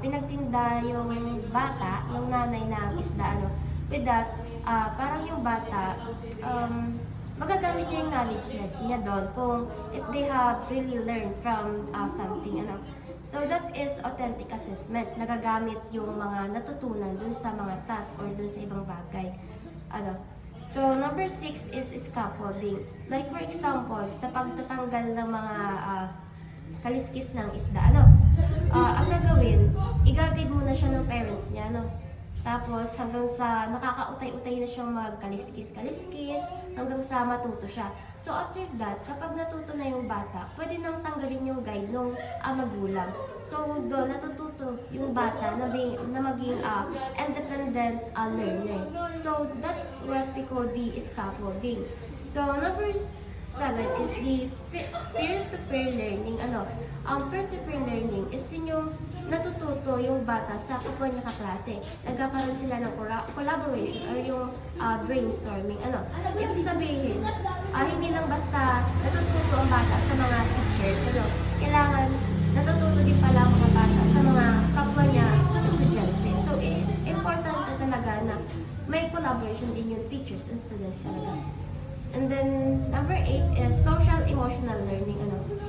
pinagtinda yung bata ng nanay ng isda. With that, parang yung bata, magagamit niya yung knowledge niya doon kung if they have really learned from something. So that is authentic assessment. Nagagamit yung mga natutunan dun sa mga task or dun sa ibang bagay. So number 6 is scaffolding. Like for example, sa pagtatanggal ng mga kaliskis ng isda. Ang gagawin, i-guide muna siya ng parents niya. Tapos hanggang sa nakakautay-utay na siyang magkaliskis-kaliskis hanggang sa matuto siya. So after that, kapag natuto na yung bata, pwede nang tanggalin yung guide ng magulang. So doon natututo yung bata na maging independent learner. So that what we call the scaffolding. So number 7 is the peer-to-peer learning. Ang peer-to-peer learning is yung natututo yung bata sa kapwa niya kaklase. Nagkakaroon sila ng collaboration or yung brainstorming. Ibig sabihin, hindi lang basta natututo ang bata sa mga teachers. Kailangan natututo din pala ang mga bata sa mga kapwa niya estudyante. So, importante talaga na may collaboration din yung teachers and students talaga. And then, number 8 is social emotional learning.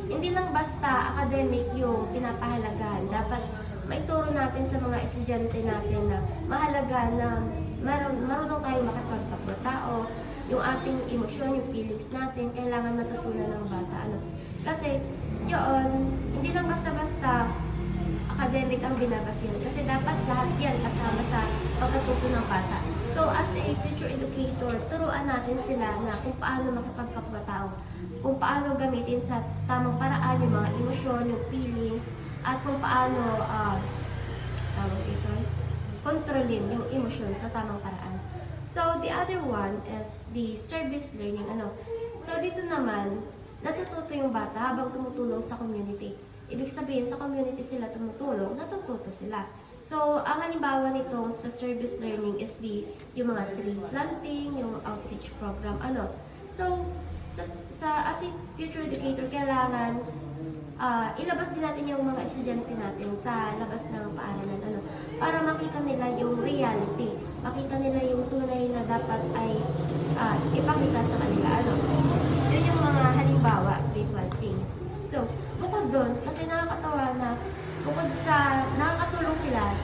Hindi lang basta academic yung pinapahalagahan. Dapat maituro natin sa mga estudyante natin na mahalaga na marunong tayo makipagkapwa-tao. Yung ating emosyon, yung feelings natin, kailangan matutunan ng bata. Kasi, yun, hindi lang basta-basta academic ang binabasihan. Kasi dapat lahat yan kasama sa pagkatuto ng bata. So, as a future educator, turuan natin sila na kung paano makipagkapwa-tao, kung paano gamitin sa tamang paraan yung mga emosyon, yung feelings, at kung paano kontrolin yung emosyon sa tamang paraan. So, the other one is the service learning. So, dito naman, natututo yung bata habang tumutulong sa community. ibig sabihin sa community sila tumutulong, natututo sila. So, ang halimbawa nito sa service learning is yung mga tree planting, yung outreach program, So, as a future educator, kailangan ilabas din natin yung mga estudyante natin sa labas ng paaralan, para makita nila yung reality, makita nila yung tunay na dapat ay ipakita sa kanila, Yun yung mga halimbawa, tree planting. So, bukod doon, kasi nakakatawa na bukod sa nakakatulong sila,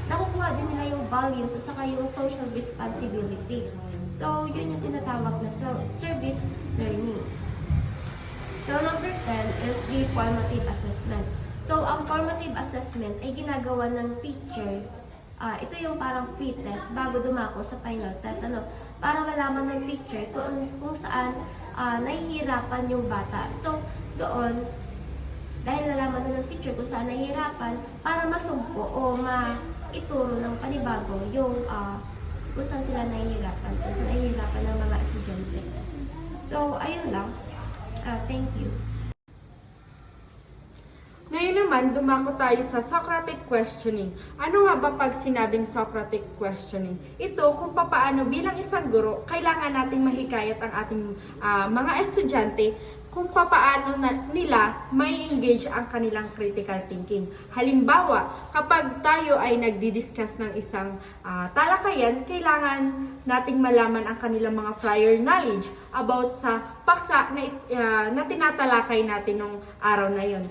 nakukuha din nila yung values at saka yung social responsibility. So, yun yung tinatawag na service learning. So, number 10 is the formative assessment. So, ang formative assessment ay ginagawa ng teacher. Ito yung parang pre-test bago dumako sa final test. Para malaman ng teacher kung saan nahihirapan yung bata. So, doon, dahil nalaman na ng teacher kung saan nahihirapan, para masumpo o maituro ng panibago yung kung saan sila nahihirapan, kung saan nahihirapan ng mga estudyante. So, ayun lang. Thank you. Ngayon naman, dumako tayo sa Socratic questioning. Ano nga ba pag sinabing Socratic questioning? Ito kung papaano bilang isang guro, kailangan nating mahikayat ang ating mga estudyante kung papaano nila may engage ang kanilang critical thinking. Halimbawa, kapag tayo ay nagdi-discuss ng isang talakayan, kailangan nating malaman ang kanilang mga prior knowledge about sa paksa na tinatalakay natin nung araw na yon.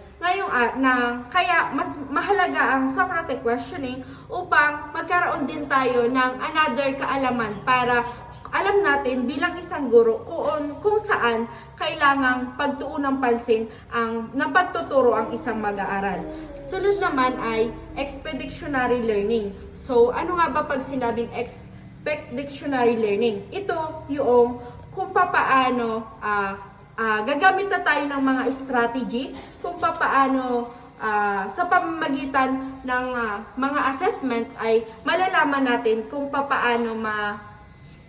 Kaya mas mahalaga ang Socratic questioning upang magkaroon din tayo ng another kaalaman para alam natin bilang isang guro kung saan kailangang pagtuunang pansin ng pagtuturo ang isang mag-aaral. Sunod naman ay expeditionary learning. So, ano nga ba pag sinabing expeditionary learning? Ito yung kung papaano gagamit na tayo ng mga strategy, kung papaano sa pamamagitan ng mga assessment ay malalaman natin kung papaano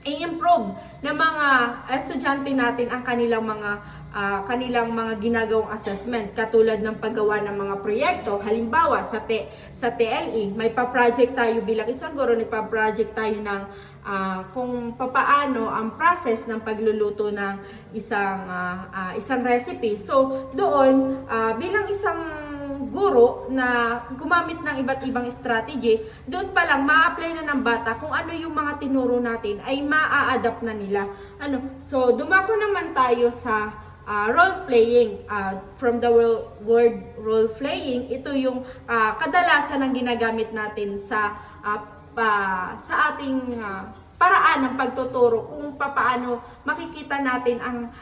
i-improve ng mga estudyante natin ang kanilang mga ginagawang assessment, katulad ng paggawa ng mga proyekto. Halimbawa sa TLE, may pa-project tayo bilang isang guro, may pa-project tayo ng kung papaano ang process ng pagluluto ng isang recipe. So doon bilang isang guro na gumamit ng iba't ibang strategy, doon pa lang ma-apply na ng bata kung ano yung mga tinuro natin ay ma-a-adapt na nila. So dumako naman tayo sa role playing. From the word role playing, ito yung kadalasan ng ginagamit natin sa ating paraan ng pagtuturo kung paano makikita natin ang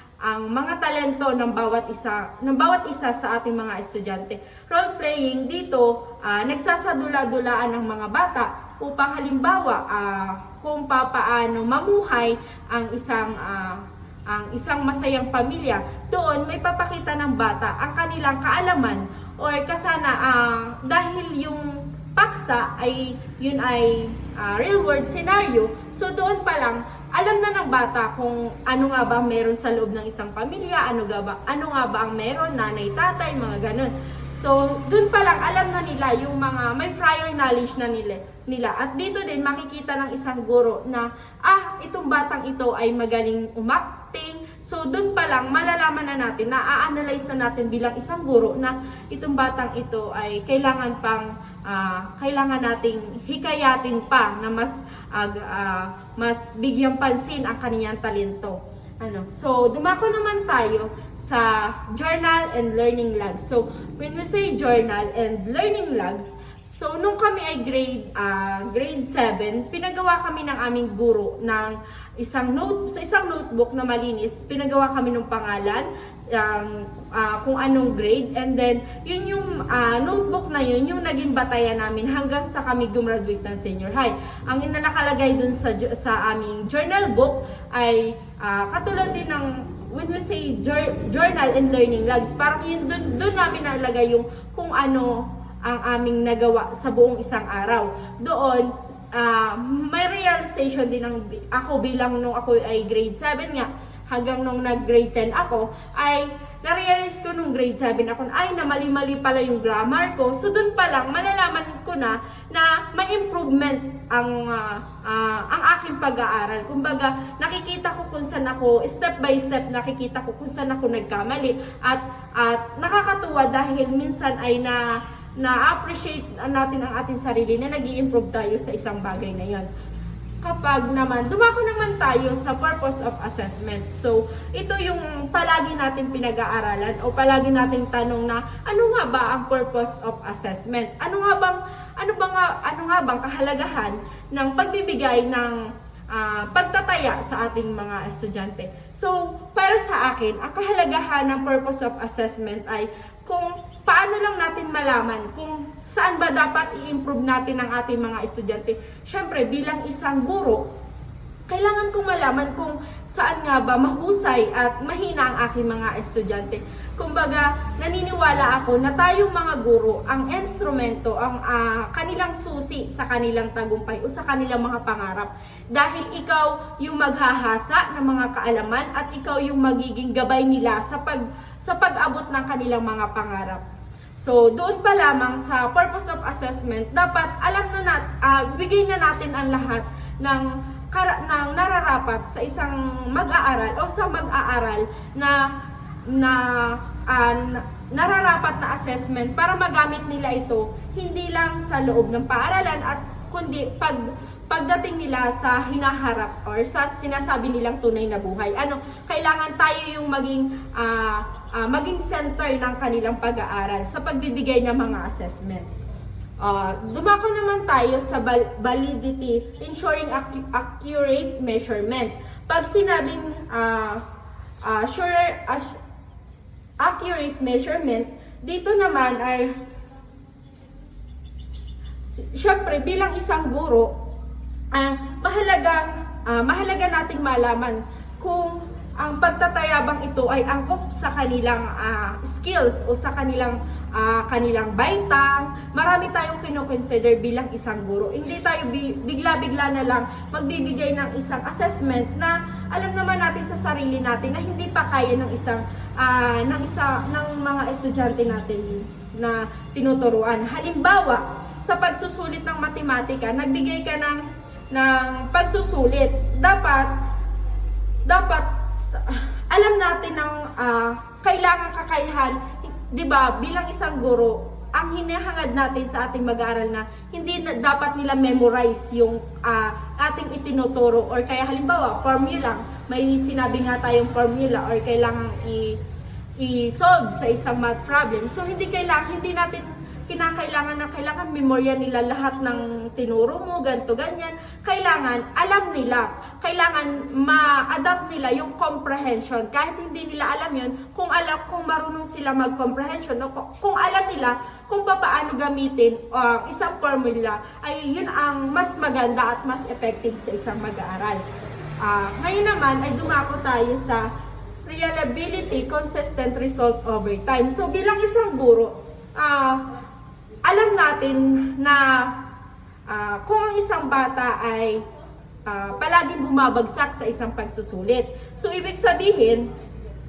mga talento ng bawat isa sa ating mga estudyante. Role playing dito, nagsasadula-dulaan ng mga bata upang halimbawa kung paano mamuhay ang isang masayang pamilya. Doon may papakita ng bata ang kanilang kaalaman or kasana dahil yung paksa ay real world scenario. So doon pa lang alam na ng bata kung ano nga ba meron sa loob ng isang pamilya, ano nga ba ang meron, nanay, tatay, mga ganun. So doon pa lang alam na nila yung mga may prior knowledge na nila. At dito din makikita ng isang guro na itong batang ito ay magaling umakting. So doon pa lang malalaman na natin, na-analyze na natin bilang isang guro na itong batang ito ay kailangan nating hikayatin pa na mas bigyang pansin ang kaniyang talento. So dumako naman tayo sa journal and learning logs. So when we say journal and learning logs, so nung kami ay grade 7, pinagawa kami ng aming guro ng isang notebook na malinis. Pinagawa kami ng pangalan, kung anong grade, and then yun yung notebook na yun yung naging batayan namin hanggang sa kami gumraduate ng senior high. Ang nakalagay dun sa aming journal book ay katulad din ng when we say journal and learning logs, parang yun dun namin nalagay yung kung ano ang aming nagawa sa buong isang araw. Doon may realization din ako bilang nung ako ay grade 7 nga, hanggang nung nag-grade 10 ako, ay na-realize ko nung grade 7 ako, ay, na mali-mali pala yung grammar ko. So, dun pa lang, malalaman ko na may improvement ang aking pag-aaral. Kumbaga, nakikita ko kung saan ako, step by step, nakikita ko kung saan ako nagkamali. At nakakatuwa dahil minsan ay na-appreciate natin ang ating sarili na nag-i-improve tayo sa isang bagay na yon. Kapag naman, dumako naman tayo sa purpose of assessment. So, ito yung palagi natin pinag-aaralan o palagi nating tanong na ano nga ba ang purpose of assessment? Ano nga bang kahalagahan ng pagbibigay ng pagtataya sa ating mga estudyante? So, para sa akin, ang kahalagahan ng purpose of assessment ay kung paano lang natin malaman kung saan ba dapat i-improve natin ang ating mga estudyante. Siyempre, bilang isang guro, kailangan kong malaman kung saan nga ba mahusay at mahina ang aking mga estudyante. Kumbaga, naniniwala ako na tayong mga guro, ang instrumento, ang kanilang susi sa kanilang tagumpay o sa kanilang mga pangarap. Dahil ikaw yung maghahasa ng mga kaalaman at ikaw yung magiging gabay nila sa pag-abot ng kanilang mga pangarap. So, doon pa lamang sa purpose of assessment, dapat bigay na natin ang lahat ng nararapat sa isang mag-aaral o sa mag-aaral na nararapat na assessment para magamit nila ito hindi lang sa loob ng paaralan at kundi pagdating nila sa hinaharap or sa sinasabi nilang tunay na buhay. Kailangan tayo yung maging center ng kanilang pag-aaral sa pagbibigay ng mga assessment. Dumako naman tayo sa validity, ensuring accurate measurement. Pag sinabing accurate measurement, dito naman ay syempre bilang isang guro, mahalaga nating malaman kung ang pagtatayabang ito ay angkop sa kanilang skills o sa kanilang baitang. Marami tayong kino-consider bilang isang guro. Hindi tayo bigla-bigla na lang magbibigay ng isang assessment na alam naman natin sa sarili natin na hindi pa kaya ng mga estudyante natin na tinuturuan. Halimbawa, sa pagsusulit ng matematika, nagbigay ka ng pagsusulit. Dapat alam natin ng kailangan kakayahan, 'di ba? Bilang isang guro, ang hinahangad natin sa ating mag-aaral na hindi na dapat nila memorize yung ating itinuturo or kaya halimbawa formula, may sinabi nga tayong formula or kailangan i-solve sa isang math problem. So hindi natin kailangan memorya nila lahat ng tinuro mo, ganto ganyan. Kailangan alam nila, kailangan ma-adapt nila yung comprehension. Kahit hindi nila alam yun, kung marunong sila mag-comprehension, kung alam nila kung paano gamitin isang formula, ay yun ang mas maganda at mas effective sa isang mag-aaral. Ngayon naman ay dumako tayo sa reliability, consistent result over time. So bilang isang guro, alam natin na kung ang isang bata ay palaging bumabagsak sa isang pagsusulit. So, ibig sabihin,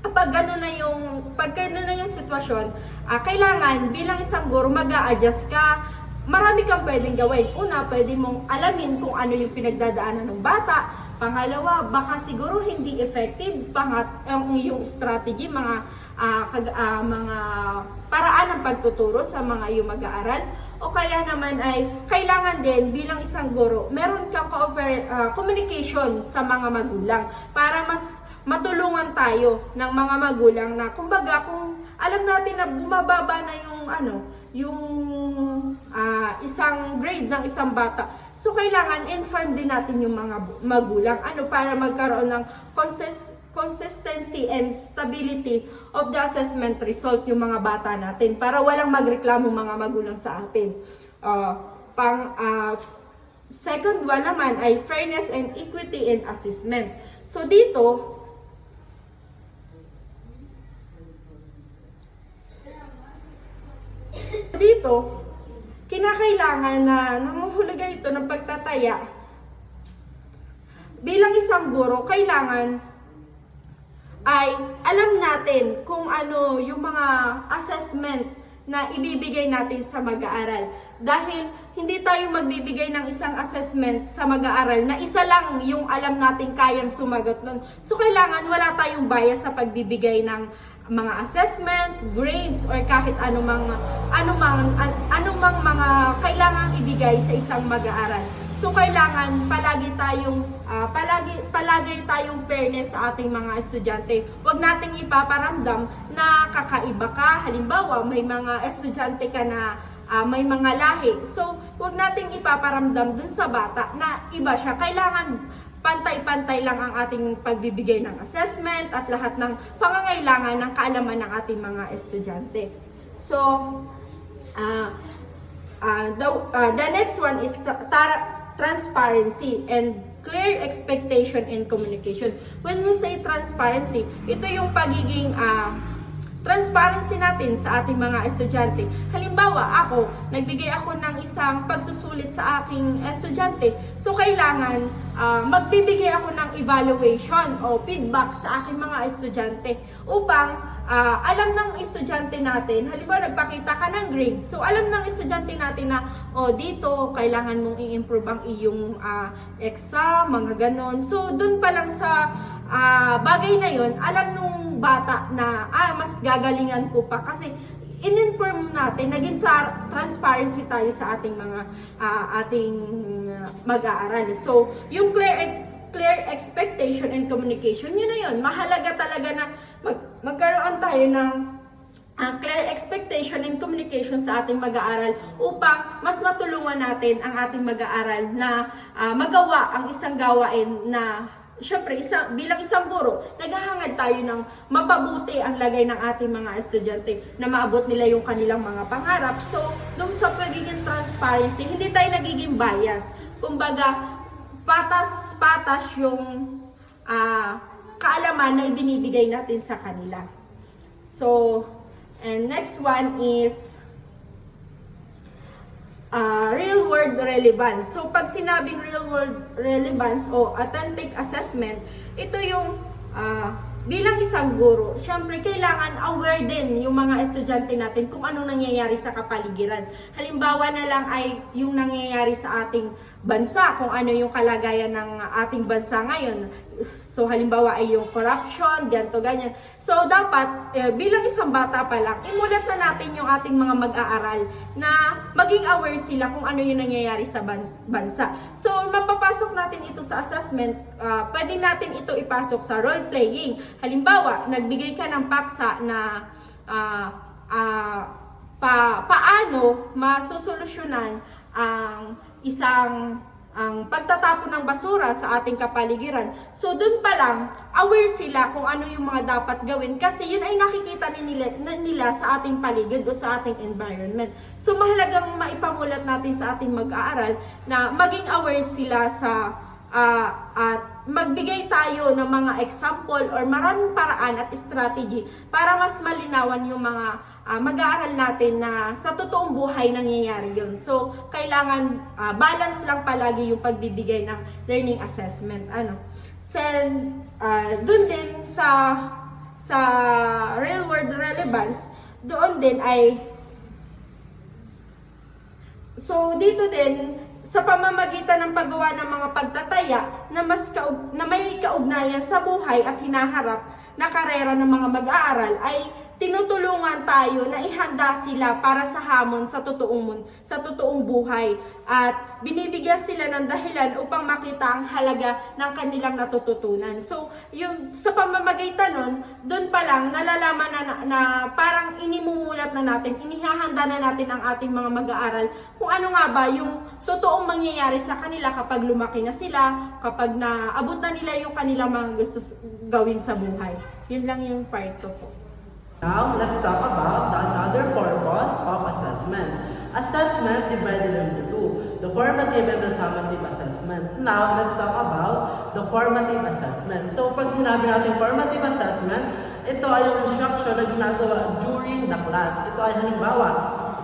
pag gano'n na yung sitwasyon, kailangan bilang isang guro mag-a-adjust ka. Marami kang pwedeng gawin. Una, pwede mong alamin kung ano yung pinagdadaanan ng bata. Pangalawa, baka siguro hindi effective. Yung iyong strategy, mga paraan ng pagtuturo sa mga iyong mag-aaral. O kaya naman ay kailangan din bilang isang guro, meron kang communication sa mga magulang para mas matulungan tayo ng mga magulang na kumbaga kung alam natin na bumababa na yung isang grade ng isang bata. So kailangan inform din natin yung mga magulang para magkaroon ng consistency and stability of the assessment result yung mga bata natin para walang magreklamo mga magulang sa atin. Second one naman ay fairness and equity in assessment. So dito kinakailangan na nanguhulugan ito ng pagtataya. Bilang isang guro, kailangan ay alam natin kung ano yung mga assessment na ibibigay natin sa mag-aaral. Dahil hindi tayo magbibigay ng isang assessment sa mag-aaral na isa lang yung alam natin kayang sumagot nun. So kailangan wala tayong bias sa pagbibigay ng mga assessment, grades, or kahit anumang mga kailangang ibigay sa isang mag-aaral. So kailangan palagi tayong fairness sa ating mga estudyante. Huwag nating ipaparamdam na kakaiba ka. Halimbawa, may mga estudyante ka na may mga lahi. So huwag nating ipaparamdam dun sa bata na iba siya. Kailangan pantay-pantay lang ang ating pagbibigay ng assessment at lahat ng pangangailangan ng kaalaman ng ating mga estudyante. So, the next one is transparency and clear expectation and communication. When we say transparency, ito yung pagiging transparency natin sa ating mga estudyante. Halimbawa, nagbigay ako ng isang pagsusulit sa aking estudyante. So, kailangan magbibigay ako ng evaluation o feedback sa aking mga estudyante upang alam ng estudyante natin, halimbawa nagpakita ka ng grade. So, alam ng estudyante natin na, dito, kailangan mong i-improve ang iyong exam, mga ganon. So, dun pa lang sa bagay na yon, alam nung bata na mas gagalingan ko pa kasi in-inform natin, naging transparency tayo sa ating mga mag-aaral. So, yung clear expectation and communication, yun na yun. Mahalaga talaga na magkaroon tayo ng clear expectation and communication sa ating mag-aaral upang mas matulungan natin ang ating mag-aaral na magawa ang isang gawain na syempre, bilang isang guro, naghahangad tayo ng mapabuti ang lagay ng ating mga estudyante na maabot nila yung kanilang mga pangarap. So, doon sa pagiging transparency, hindi tayo nagiging bias. Kumbaga, patas-patas yung kaalaman na ibinibigay natin sa kanila. So, and next one is real world relevance. So pag sinabing real world relevance o authentic assessment, ito yung bilang isang guro, syempre kailangan aware din yung mga estudyante natin kung anong nangyayari sa kapaligiran. Halimbawa na lang ay yung nangyayari sa ating bansa, kung ano yung kalagayan ng ating bansa ngayon. So halimbawa ay yung corruption, ganto ganyan. So dapat bilang isang bata pa lang, imulat na natin yung ating mga mag-aaral na maging aware sila kung ano yung nangyayari sa bansa. So mapapasok natin ito sa assessment, pwede natin ito ipasok sa role playing. Halimbawa, nagbigay ka ng paksa na paano masusolusyonan ang ang pagtatapon ng basura sa ating kapaligiran. So, dun pa lang, aware sila kung ano yung mga dapat gawin kasi yun ay nakikita nila sa ating paligid o sa ating environment. So, mahalagang maipamulat natin sa ating mag-aaral na maging aware sila sa at magbigay tayo ng mga example or maraming paraan at strategy para mas malinawan yung mga mag-aaral natin na sa totoong buhay nangyayari yun. So, kailangan balance lang palagi yung pagbibigay ng learning assessment. Dun din sa real world relevance, doon din ay so dito din sa pamamagitan ng paggawa ng mga pagtataya na may kaugnayan sa buhay at hinaharap na karera ng mga mag-aaral ay tinutulungan tayo na ihanda sila para sa hamon sa totoong buhay at binibigyan sila ng dahilan upang makita ang halaga ng kanilang natututunan. So, yung sa pamamagitan nun, doon pa lang nalalaman na parang inimumulat na natin, inihahanda na natin ang ating mga mag-aaral kung ano nga ba yung totoong mangyayari sa kanila kapag lumaki na sila, kapag naabot na nila yung kanilang mga gusto gawin sa buhay. Yun lang yung part ko po. Now, let's talk about the another purpose of assessment. Assessment divided into two, the formative and the summative assessment. Now, let's talk about the formative assessment. So, pag sinabi natin formative assessment, ito ay yung instruction na ginagawa during the class. Ito ay halimbawa,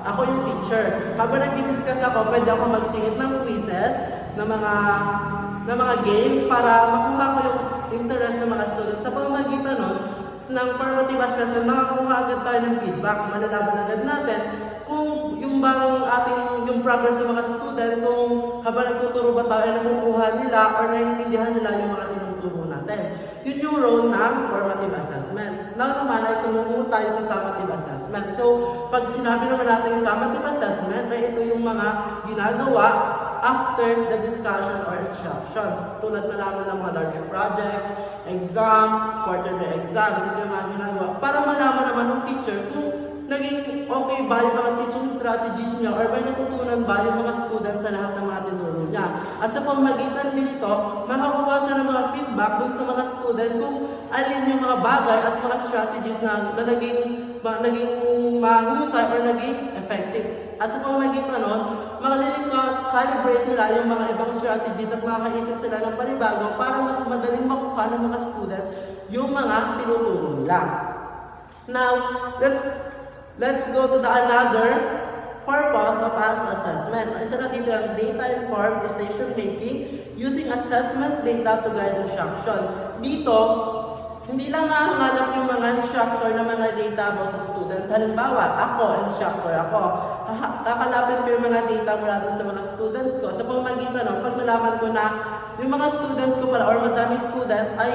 ako yung teacher. Habang nag-discuss ako, pwede ako magsingit ng quizzes, ng mga games para makuha ko yung interest ng mga students. Sa pamamagitan nun, ng formative assessment, makakuha agad tayo ng feedback. Malalaman agad natin kung yung progress ng mga student, kung habang nagtuturo ba tayo, nakukuha nila or naiintindihan nila yung mga tinuturo natin. Yun yung role ng formative assessment. Now naman ay tumumungo tayo sa summative assessment. So, pag sinabi naman natin summative assessment, ay ito yung mga ginagawa after the discussion or instructions. Tulad na naman ng mga large projects, exam, quarterly exams, ito yung mga ginagawa. Para malaman naman ng teacher kung naging okay ba yung mga teaching strategies niya or may natutunan ba yung mga students sa lahat ng mga tinuro niya. At sa pamagitan nito, makakuha siya ng mga feedback dun sa mga student kung alin yung mga bagay at mga strategies na naging mahusay or naging effective. At sa pamagitan nun, calibrate nila yung mga ibang strategies at makakaisip sila ng panibago para mas madaling makuha ng mga student yung mga tinuturo nila. Now, let's go to the another purpose of assessment. Isa na dito ang data-informed decision-making using assessment data to guide instruction. Dito, hindi lang hanap yung mga instructor na mga data mo sa students. Halimbawa, ako, instructor ako. Kakalapin ko yung mga data mula dun sa mga students ko. Sa pamagitan nun, pag nalaman ko na yung mga students ko pala or madaming student ay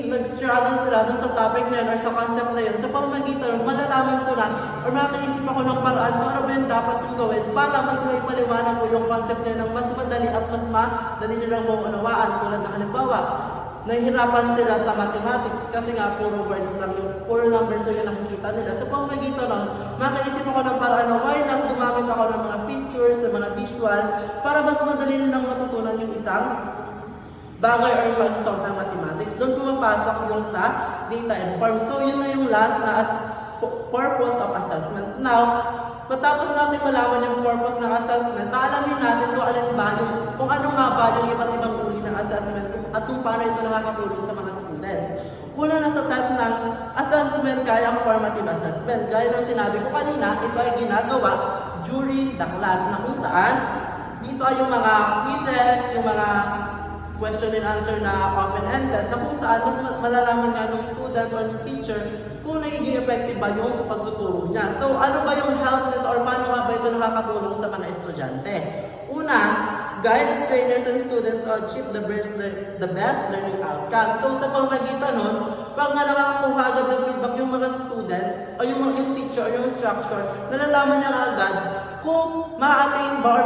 nag-struggle sila dun sa topic na yun or sa concept na yun. Sa pamagitan nun, malalaman ko na or makakaisip ako ng paraan kung ano ba yung dapat kong gawin para mas may paliwanag ko yung concept na yun ng mas madali at mas madali nilang maunawaan. Tulad na halimbawa, nahihirapan sila sa mathematics kasi nga puro words lang yung, puro numbers lang yung nakikita nila. Sa pamagitan nun, makaisip ako ng paraan na why not gumamit ako ng mga pictures, ng mga visuals, para mas madali nilang matutunan yung isang bagay or mag-solve ng mathematics. Doon pumapasok yung sa data informed. So yun na yung last na purpose of assessment. Now, matapos natin malaman yung purpose ng assessment, alamin natin kung ano nga ba yung iba't ibang uri ng assessment at kung paano ito nakakatulong sa mga students. Una na sa types ng assessment, kaya ang formative assessment. Gaya ng sinabi ko kanina, ito ay ginagawa during the class na kung saan dito ay yung mga quizzes, yung mga question and answer na open-ended, na kung saan mas malalaman nga ng student or ng teacher kung nagiging effective ba yung pagtuturo niya. So, ano ba yung help nito or paano nga ba ito nakakatulong sa mga estudyante? Una, guide trainers and students to achieve the best learning outcome. So, sa pamagitan nun, pag nga nakakakuha agad ng feedback yung mga students o yung teacher o yung instructor, nalalaman niya agad kung ma-attain ba or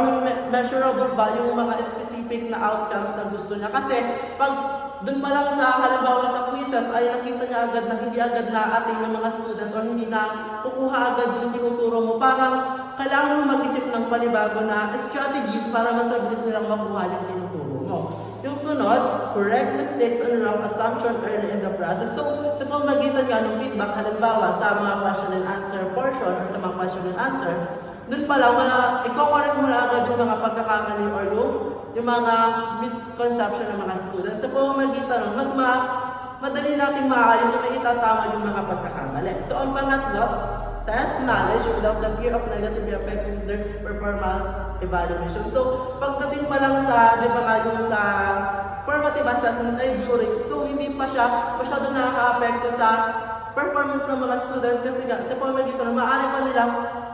measurable ba yung mga specific na outcomes na gusto niya. Kasi pag doon pa lang sa halimbawa sa quizzes ay nakita niya agad na hindi agad na-attain ng mga student or hindi na kukuha agad yung tinuturo mo, parang kailangan mo mag-isip ng panibago na strategies para mas mabilis nilang makuha yung tinuturo mo. Yung sunod, correct mistakes and wrong assumption early in the process. So, sa pamagitan nga ng feedback, halimbawa sa mga question and answer portion or sa mga question and answer, doon pa lang, iko-correct mo na agad yung mga pagkakamali or yung mga misconception ng mga students. Sa pamamagitan nun, mas madali natin maayos o itatama yung mga pagkakamali. So, ang pangatlo, test knowledge without the fear of negatively affecting their performance evaluation. So, pagdating pa lang sa, di ba nga yung sa formative assessment ay during, so hindi pa siya masyado nakaka-apekto sa performance ng mga student kasi nga sa pamamagitan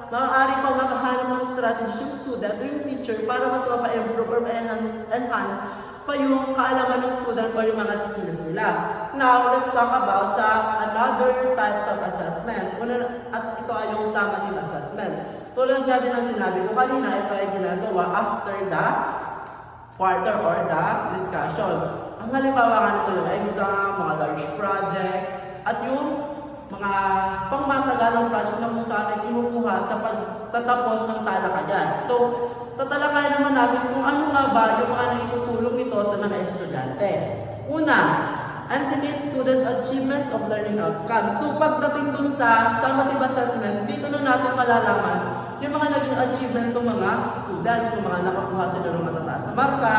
maaari pa makahanap ng strategies yung student o yung teacher para mas mapa-improve or ma-enhance pa yung kaalaman ng student o yung mga skills nila. Now, let's talk about sa another types of assessment. At ito ay yung summative assessment. Tulad nga din ang sinabi ko kanina, ito ay ginagawa after the quarter or the discussion. Ang halimbawa nga nito yung exam, mga large project, at yung mga pangmatagalang project na kung saan ay kinukuha sa pagtatapos ng talakayan. So, tatalakayan naman natin kung ano nga ba yung mga naitutulong nito sa mga estudyante. Una, anticipate student achievements of learning outcomes. So, pagdating dun sa summative assessment, dito na natin malalaman yung mga naging achievement ng mga students, kung mga nakakuha sila ng matataas na marka,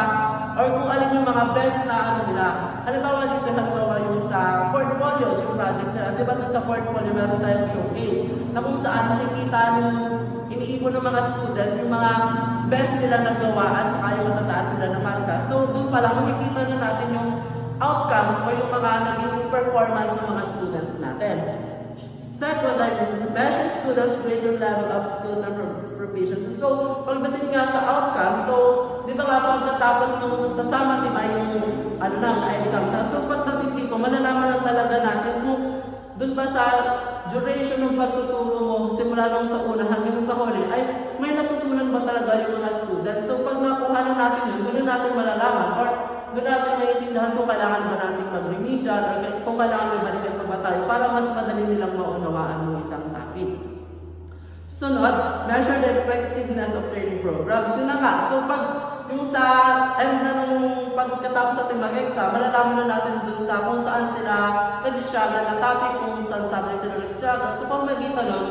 or kung alin yung mga best na nila. Halimbawa yung sa portfolios, yung project nila. Di ba doon sa portfolio, meron tayong showcase na kung saan makikita yung iniipon ng mga student, yung mga best nila nagawa at saka yung matataas nila na marka. So, doon pa lang makikita na natin yung outcomes o yung mga naging performance ng mga students natin. Second, ay measure students' grades and level of skills and proficiency. So, pagdating nga sa outcome, so, di ba nga pagkatapos nung sasama, di ba yung, exam na. So, pagdating dito, malalaman lang talaga natin kung dun ba sa duration ng pagtuturo mo, simula nung sa una hanggang sa huli, ay may natutunan ba talaga yung mga students. So, pag nakuha na natin yun, doon na natin malalaman, or doon natin naiintindihan kung kailangan ba natin mag-remedial, or kung kailangan may balikan pa ba tayo, para mas madali nilang maunawaan yung isang topic. Sunod, measure the effectiveness of training programs. Yun na nga. So, pag yung sa end na nung pagkatapos natin mag-exam, malalaman na natin dun sa kung saan sila nag-struggle na topic, kung saan sila nag-struggle. So, pag magkita nun,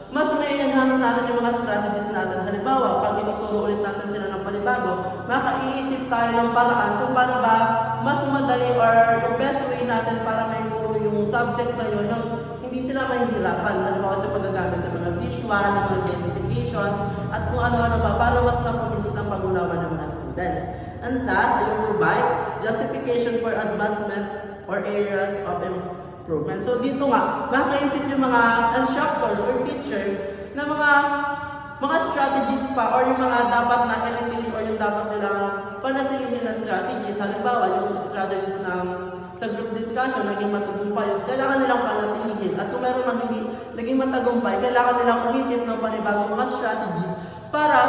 mas na-enhance natin yung mga strategies natin. Halimbawa, pag ituturo ulit natin sila ng panibago, makaiisip tayo ng paraan kung paano ba mas madali or yung best way natin para maituro yung subject na yun ng hindi sila mahihirapan. Halimbawa sa paggagamit ng mga visual, ng mga gamifications, at kung ano-ano pa para mas napabilis ang pag-unawa ng mga students. And last, it will provide justification for advancement or areas of improvement. So dito nga, makaisip yung mga instructors or teachers na mga strategies pa or yung mga dapat na eliminate or yung dapat nilang panatilihin na strategies. Halimbawa, yung strategies sa group discussion, naging matagumpay, kailangan nilang panatilihin. At kung meron naging matagumpay, kailangan nilang umisip ng panibagong mga strategies para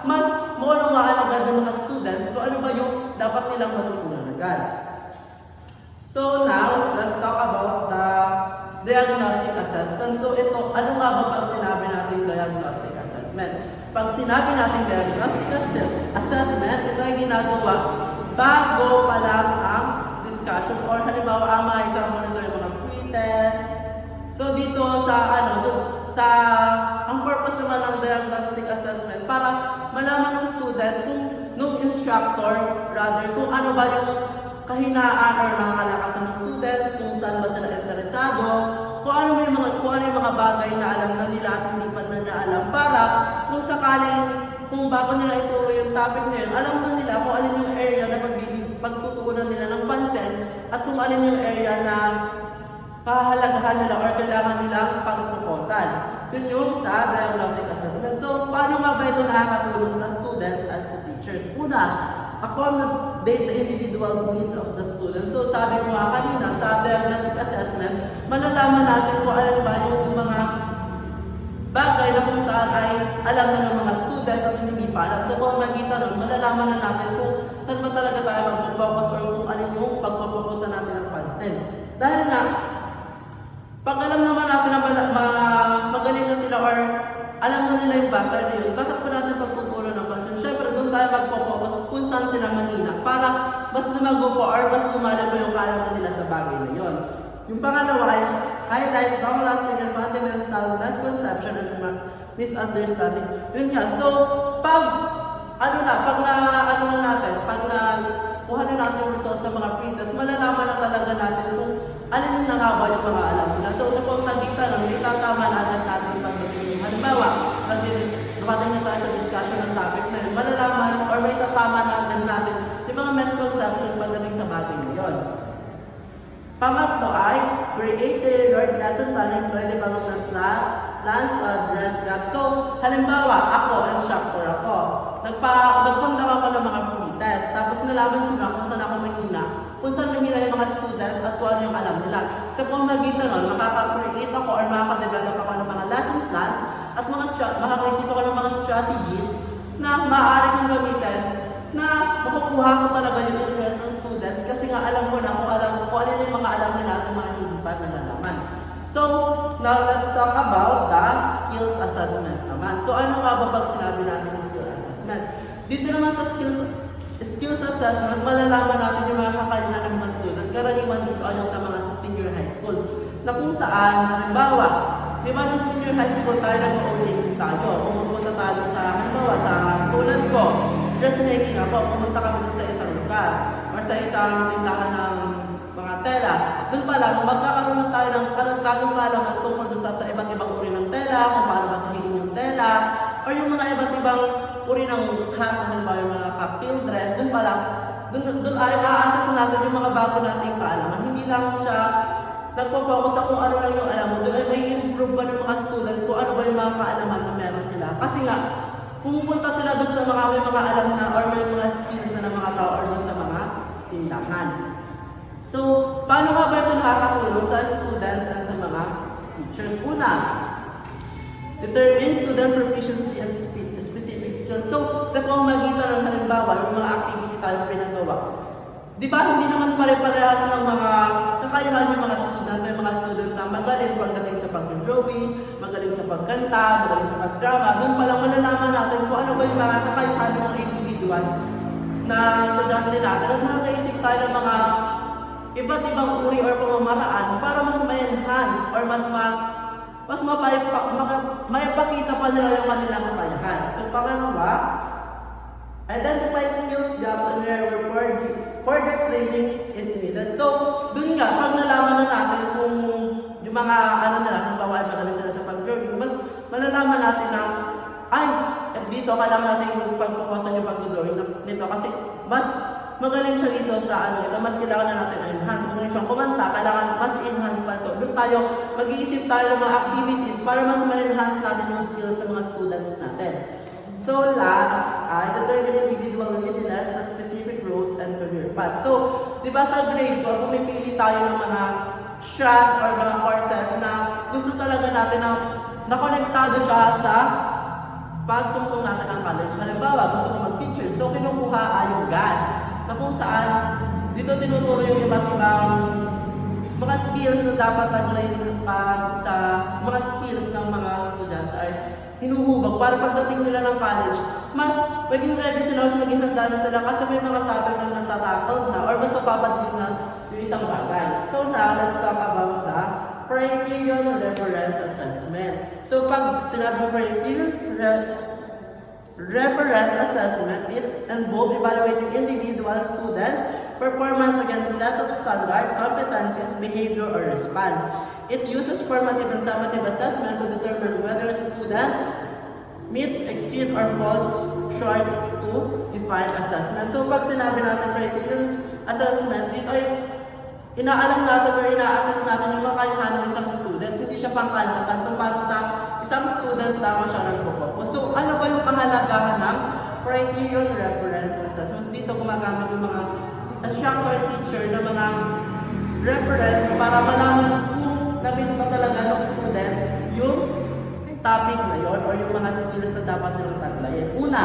mas maunawaan agad ng mga students kung ano ba yung dapat nilang matutunan agad. So now, let's talk about the diagnostic assessment. So ito, ano nga ba pag sinabi natin diagnostic assessment? Pag sinabi natin diagnostic assessment, ito ay ginagawa bago pa lang ang discussion or halimbawa ang mga example nito yung mga pre-test. So dito ang purpose naman ng diagnostic assessment para malaman ng student nung instructor kung ano ba yung kahinaan or nakakalakas ng students, kung saan ba sila interesado, kung ano yung mga bagay na alam na nila at hindi pa na alam para kung sakaling kung bago nila ituro yung topic na yun, alam na nila kung alin yung area na pagtutuunan nila ng pansin at kung alin yung area na kahalagahan nila or kailangan nilang pagpuposan. Yun yung sa diagnostic assessment. So, paano nga ba ito nakakatulong sa students at sa teachers? Una, accommodate the individual needs of the students. So, sabi ko nga kanina, sa diagnostic assessment, malalaman natin kung alin ba yung mga bagay na kung saan ay alam na ng mga students at hindi pa alam. So, kung magkita nun, malalaman na natin kung saan ba talaga tayo mag-focus or kung alin yung pagpapokusan natin ng pansin. Dahil nga, pag alam naman natin na magaling na sila or alam na nila yung bagay na yun, bakit pa natin pagtuturo ng pansin? Siyempre, doon tayo magpo-focus kung saan sila mahina para mas lumago po or mas lumala po yung kaalaman nila sa bagay na yun. Yung pangalawa ay highlight long-lasting and fundamental misconception and misunderstanding. Yun nga. So, pag kuha na natin yung result sa mga pre-test, malalaman na talaga natin kung alin na nga ba yung mga alam nila. So, sa pagtagitan lang, may tatama na agad natin pagdating. Halimbawa, dumating na tayo sa discussion ng topic na yun, malalaman or may tatama na agad natin yung mga misconception pagdating sa bagay na yun. Pangatlo ay create a tailored lesson plan and development plans to address gaps. So, halimbawa, ako, instructor ako. Nagpunta ako ng mga pre-test. Tapos nalaman ko na kung saan ako mahina. Kung saan mahina yung mga students at kung ano yung alam nila. Sa pamagitan nun, makaka-create ako or makaka-develop ako ng mga lesson plans at makakaisip ako ng mga strategies na maaari kong gamitin na makukuha ko talaga yung interest ng students kasi nga alam ko na kung ano yung mga alam nila at mga hindi pa nalalaman. So, now let's talk about the skills assessment naman. So, ano nga ba pag sinabi natin skill assessment? Dito naman sa skills assessment, malalaman natin yung mga kakayanan ng mga student. Karaniwan dito ay sa mga senior high school. Na kung saan, halimbawa, di ba nung senior high school tayo nag-OJT tayo? Pumunta tayo sa, halimbawa, sa tulad ko, dressmaking ako, pumunta kami sa isang lugar or sa isang tindahan ng mga tela. Doon pa lang, magkakaroon na tayo ng panagtagong kaalaman tungkol sa iba't ibang uri ng tela, kung paano batahin yung tela, or yung mga iba't ibang uri ng hat, halimbawa yung mga kapil dress. Doon pa lang, doon ay ma-assess natin yung mga bago nating kaalaman. Hindi lang siya nagpo-focus sa kung ano lang yung alam mo. Doon ay may improve ba ng mga student kung ano ba yung mga kaalaman na meron sila. Kasi nga, pumupunta sila doon sa mga may mga alam na or may mga skills na ng mga tao or doon sa mga tindahan. So, paano nga ba ito nakakatulong sa students and sa mga teachers? Una, determine student proficiency and specific skills. So, sa pamamagitan ng halimbawa, yung mga activity tayong pinagawa. Di ba, hindi naman pare-parehas ng mga kakayahan ng mga student. May mga student na magaling pagdating sa pag-drawing, magaling sa pagkanta, magaling sa pag-drama. Doon palang malalaman natin kung ano ba yung mga kakayahan ng mga individual na estudyante natin. At makakaisip tayo ng mga iba't ibang uri or pamamaraan para mas ma-enhance or mas maipakita pa nila yung kanilang kakayahan. So, pangalawa, identify skills gaps and where further training is needed. So, dun nga, pag nalaman na natin kung yung mga ano nila, kung bawal magaling sila sa pag-drawing, mas malalaman natin na, ay, dito kailangan natin pagpukusan yung pag-drawing nito kasi mas magaling siya dito sa ano ito, mas kailangan na natin enhance. Kung siyang kumanta, kailangan mas enhance pa ito. Doon tayo, mag-iisip tayo ng mga activities para mas ma-enhance natin yung skills ng mga students natin. So last, determine individual readiness na specific roles and career paths. So, di ba sa grade 4, pumipili tayo ng mga shot or mga courses na gusto talaga natin na nakonektado siya sa pagtungtong natin ng college. Halimbawa, gusto ko mag-teacher, so kinukuha yung GAS na kung saan dito tinuturo yung iba't ibang mga skills na dapat taglayin sa mga skills ng mga estudyante ay hinuhubag para pagdating nila ng college, mas maging ready sila, mas maging handa na sila kasi may mga topic na natatakot na or mas mapapadling na yung isang bagay. So now, let's talk about the criterion reference assessment. So pag sinabing criterion reference assessment, it's involved evaluating individual students' performance against set of standard, competencies, behavior, or response. It uses formative and summative assessment to determine whether a student meets, exceeds, or falls short to define assessment. So pag sinabi natin criterion assessment, dito ay inaalam natin or ina-assess natin yung kakayahan ng isang student. Hindi siya pangkalatan kung parang sa isang student lamang siya nagpo-focus. So ano ba yung kahalagahan ng criterion reference assessment? Dito gumagamit yung mga instructor teacher na mga reference para malaman kung nabit ba talaga ng student yung topic na yun or yung mga skills na dapat nilang taglayin. Una,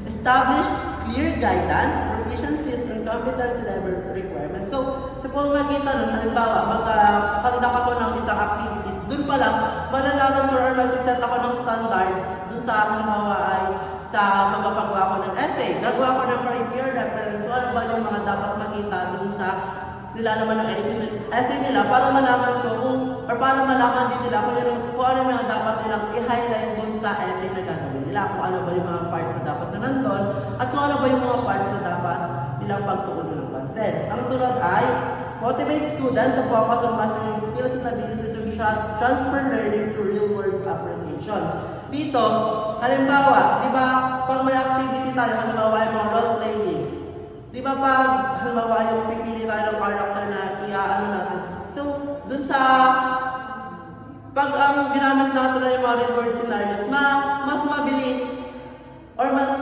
establish clear guidance, proficiencies, and competency level requirements. So, sa pamamagitan nun, halimbawa, magkakandak ako ng isang activities, dun pa lang, malalaman ko or mag-set ako ng standard dun sa halimbawa ay sa magpapagawa ko ng essay. Gagawa ko ng criteria reference kung ano ba yung mga dapat makita dun sa nilalaman ng essay nila para malaman ko kung or para malaman din nila kung ano yung dapat nilang i-highlight dun sa essay na gagawin nila, kung ano ba yung mga parts na dapat na nandun at kung ano ba yung mga parts na dapat nilang pagtuunan ng pansin. Ang sunod ay motivate student to focus on mastering skills and abilities and transfer learning to real-world applications. Dito, halimbawa, di ba, pag may activity tayo, halimbawa yung mga role-playing, di ba pag, halimbawa yung pipili tayo ng character na iaano natin. So, dun sa, pag ang ginamit natin na yung mga real-world scenarios, mas mabilis or mas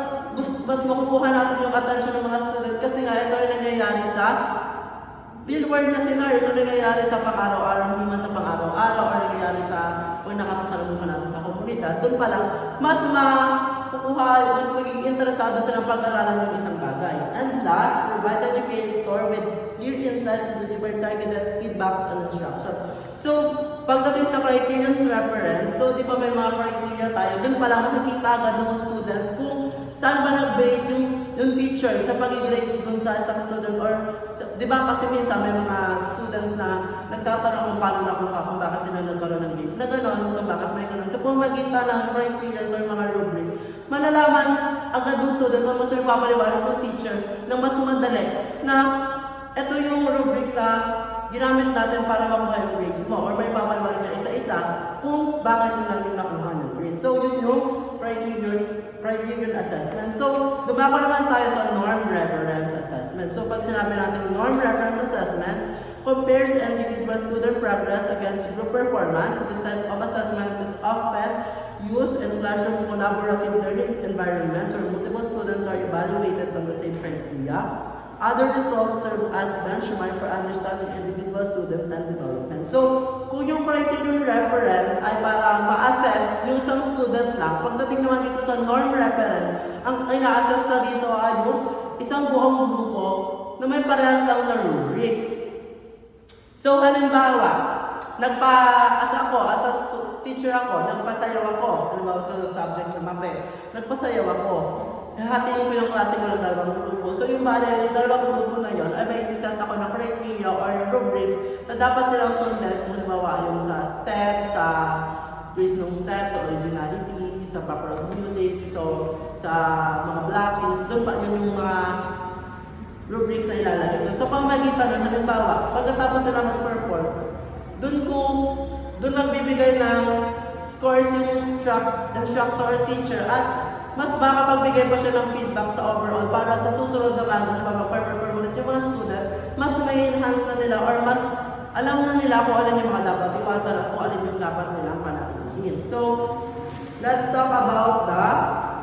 makukuha natin yung attention ng mga student kasi nga ito ay nangyayari sa real-world na scenarios o nangyayari sa pang-araw-araw, hindi man sa pang-araw-araw o nangyayari sa kung nakakasalubungan natin sa komunidad. Doon pa lang, mas makukuha, mas magiging interesado sa ng pag-aralan ng isang bagay. And last, provide educator with clear insights to deliver targeted feedbacks and instruction. So, pagdating sa criterion reference, so di ba may mga criteria tayo, doon pa lang makikita agad ng students kung saan ba nag-base yung teacher sa pag-grades dun sa isang student or di ba kasi minsan may mga students na nagtatanong kung paano nakuha, kung bakit sila nagkaroon ng grades na gano'n, kung bakit may gano'n. So pumagitan ng criteria or mga rubrics, malalaman agad ng student o mas may papaliwanag ng teacher na mas madali na ito yung rubrics na ginamit natin para makuha yung grades mo or may papaliwanag na isa-isa kung bakit yun lang yung nakuha ng grades. So yun yung criteria criterion assessment. So, dumako naman tayo sa norm reference assessment. So, pag sinabi natin norm reference assessment, compares individual student progress against group performance. This type of assessment is often used in classroom collaborative learning environments where multiple students are evaluated on the same criteria. Other results serve as benchmark for understanding individual student and development. So, kung yung criterion reference ay para ma-assess yung isang student lang, pagdating naman dito sa norm reference, ang ina-assess na dito ay yung isang buong grupo na may parehas lang na rubrics. So, halimbawa, as a teacher ako, nagpasayaw ako, halimbawa sa subject na MAPE, nagpasayaw ako. Hahatiin ko yung klase ko ng dalawang grupo. So yung dalawang grupo na yon ay may isisent ako ng criteria or rubrics na dapat nilang sundan kung halimbawa yung sa steps, sa grace ng steps, sa originality, sa proper of music, so sa mga blockings, doon pa yun yung mga rubrics na ilalagay doon. So pamagitan nun, halimbawa, pagkatapos nila mag-perform, doon magbibigay ng scores yung instructor or teacher at mas baka pagbigay pa siya ng feedback sa overall para sa susunod na bago na mag-perform ulit yung mga student, mas may enhance na nila or mas alam na nila kung alin yung mga dapat iwasan at kung alin yung dapat nilang panatilihin. So, let's talk about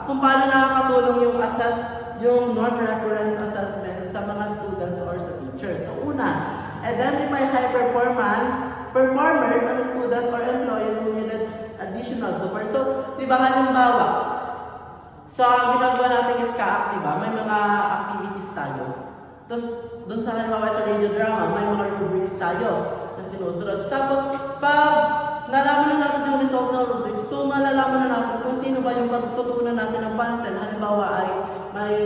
kung paano nakakatulong yung non-reference assessment sa mga students or sa teachers. So, una, identify high performers and student or employees who needed additional support. So, di ba halimbawa, sa ginagawa natin is ka-act, diba? May mga activities tayo. Tapos, doon sa halimbawa sa radio drama, may mga rubrics tayo na sinusunod. Tapos, pag nalaman na natin yung result ng rubrics, so malalaman na natin kung sino ba yung pagtutunan natin ng pansin. Halimbawa ay may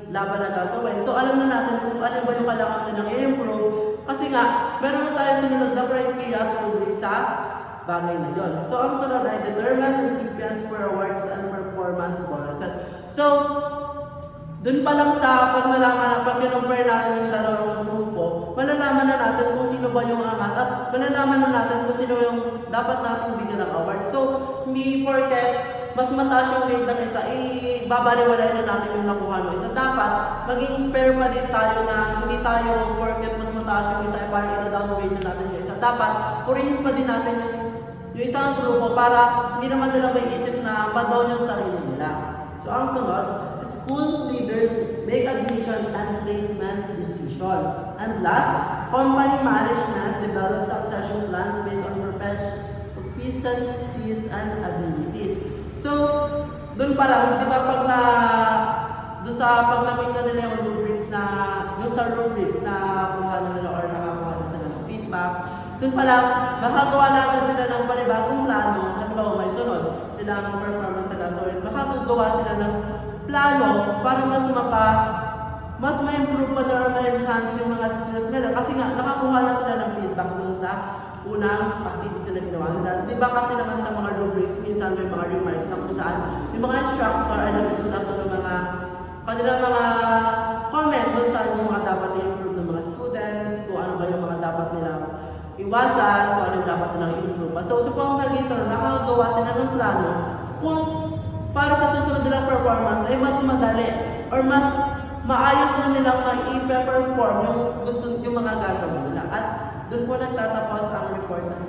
laban na gagawin. So, alam na natin kung ano ba yung kailangan siya ng i-improve. Kasi nga, meron na tayo sinunod na criteria at rubrics sa bagay na yon. So, ang sunod ay determine recipients for awards and performance bonuses. So, dun pa lang sa pag kinumpare natin yung dalawang grupo, malalaman na natin kung sino ba yung angat at malalaman na natin kung sino yung dapat natin bigyan ng awards. So, hindi porket mas mataas yung grade ng isa, babaliwalain na natin yung nakuha ng isa. Dapat, maging fair pa din tayo na hindi tayo porket mas mataas yung isa, parang ina-downgrade na natin yung isa. Dapat, purihin pa din natin yung isang grupo para hindi naman nila may isip na ma-down yung sarili nila. So, ang sunod, school leaders make admission and placement decisions. And last, company management develops succession plans based on proficiencies and abilities. So, doon pa lang, di ba pag na-meet na nila yung rubrics yung sa rubrics na kuha na nila or nakakuha na sila ng feedbacks, doon pa lang, makagawa na agad sila ng panibagong plano, halimbawa may sunod silang performance na gagawin, makagawa sila ng plano para mas ma-improve pa na ma-enhance yung mga skills nila kasi nga nakakuha na sila ng feedback dun sa unang activity na ginawa nila. Di ba kasi naman sa mga rubrics, minsan may mga remarks na kung saan yung mga instructor ay nagsusulat ng mga kanilang mga comment dun sa yung mga dapat i-improve ng mga students, kung ano ba yung mga dapat nilang iwasan, kung ano dapat nilang i-improve. So, sa pamamagitan, nakagawa sila ng plano kung para sa susunod nilang performance ay mas madali or mas maayos na nilang ma-i-perform yung mga gagawin nila. At doon po nagtatapos ang report ng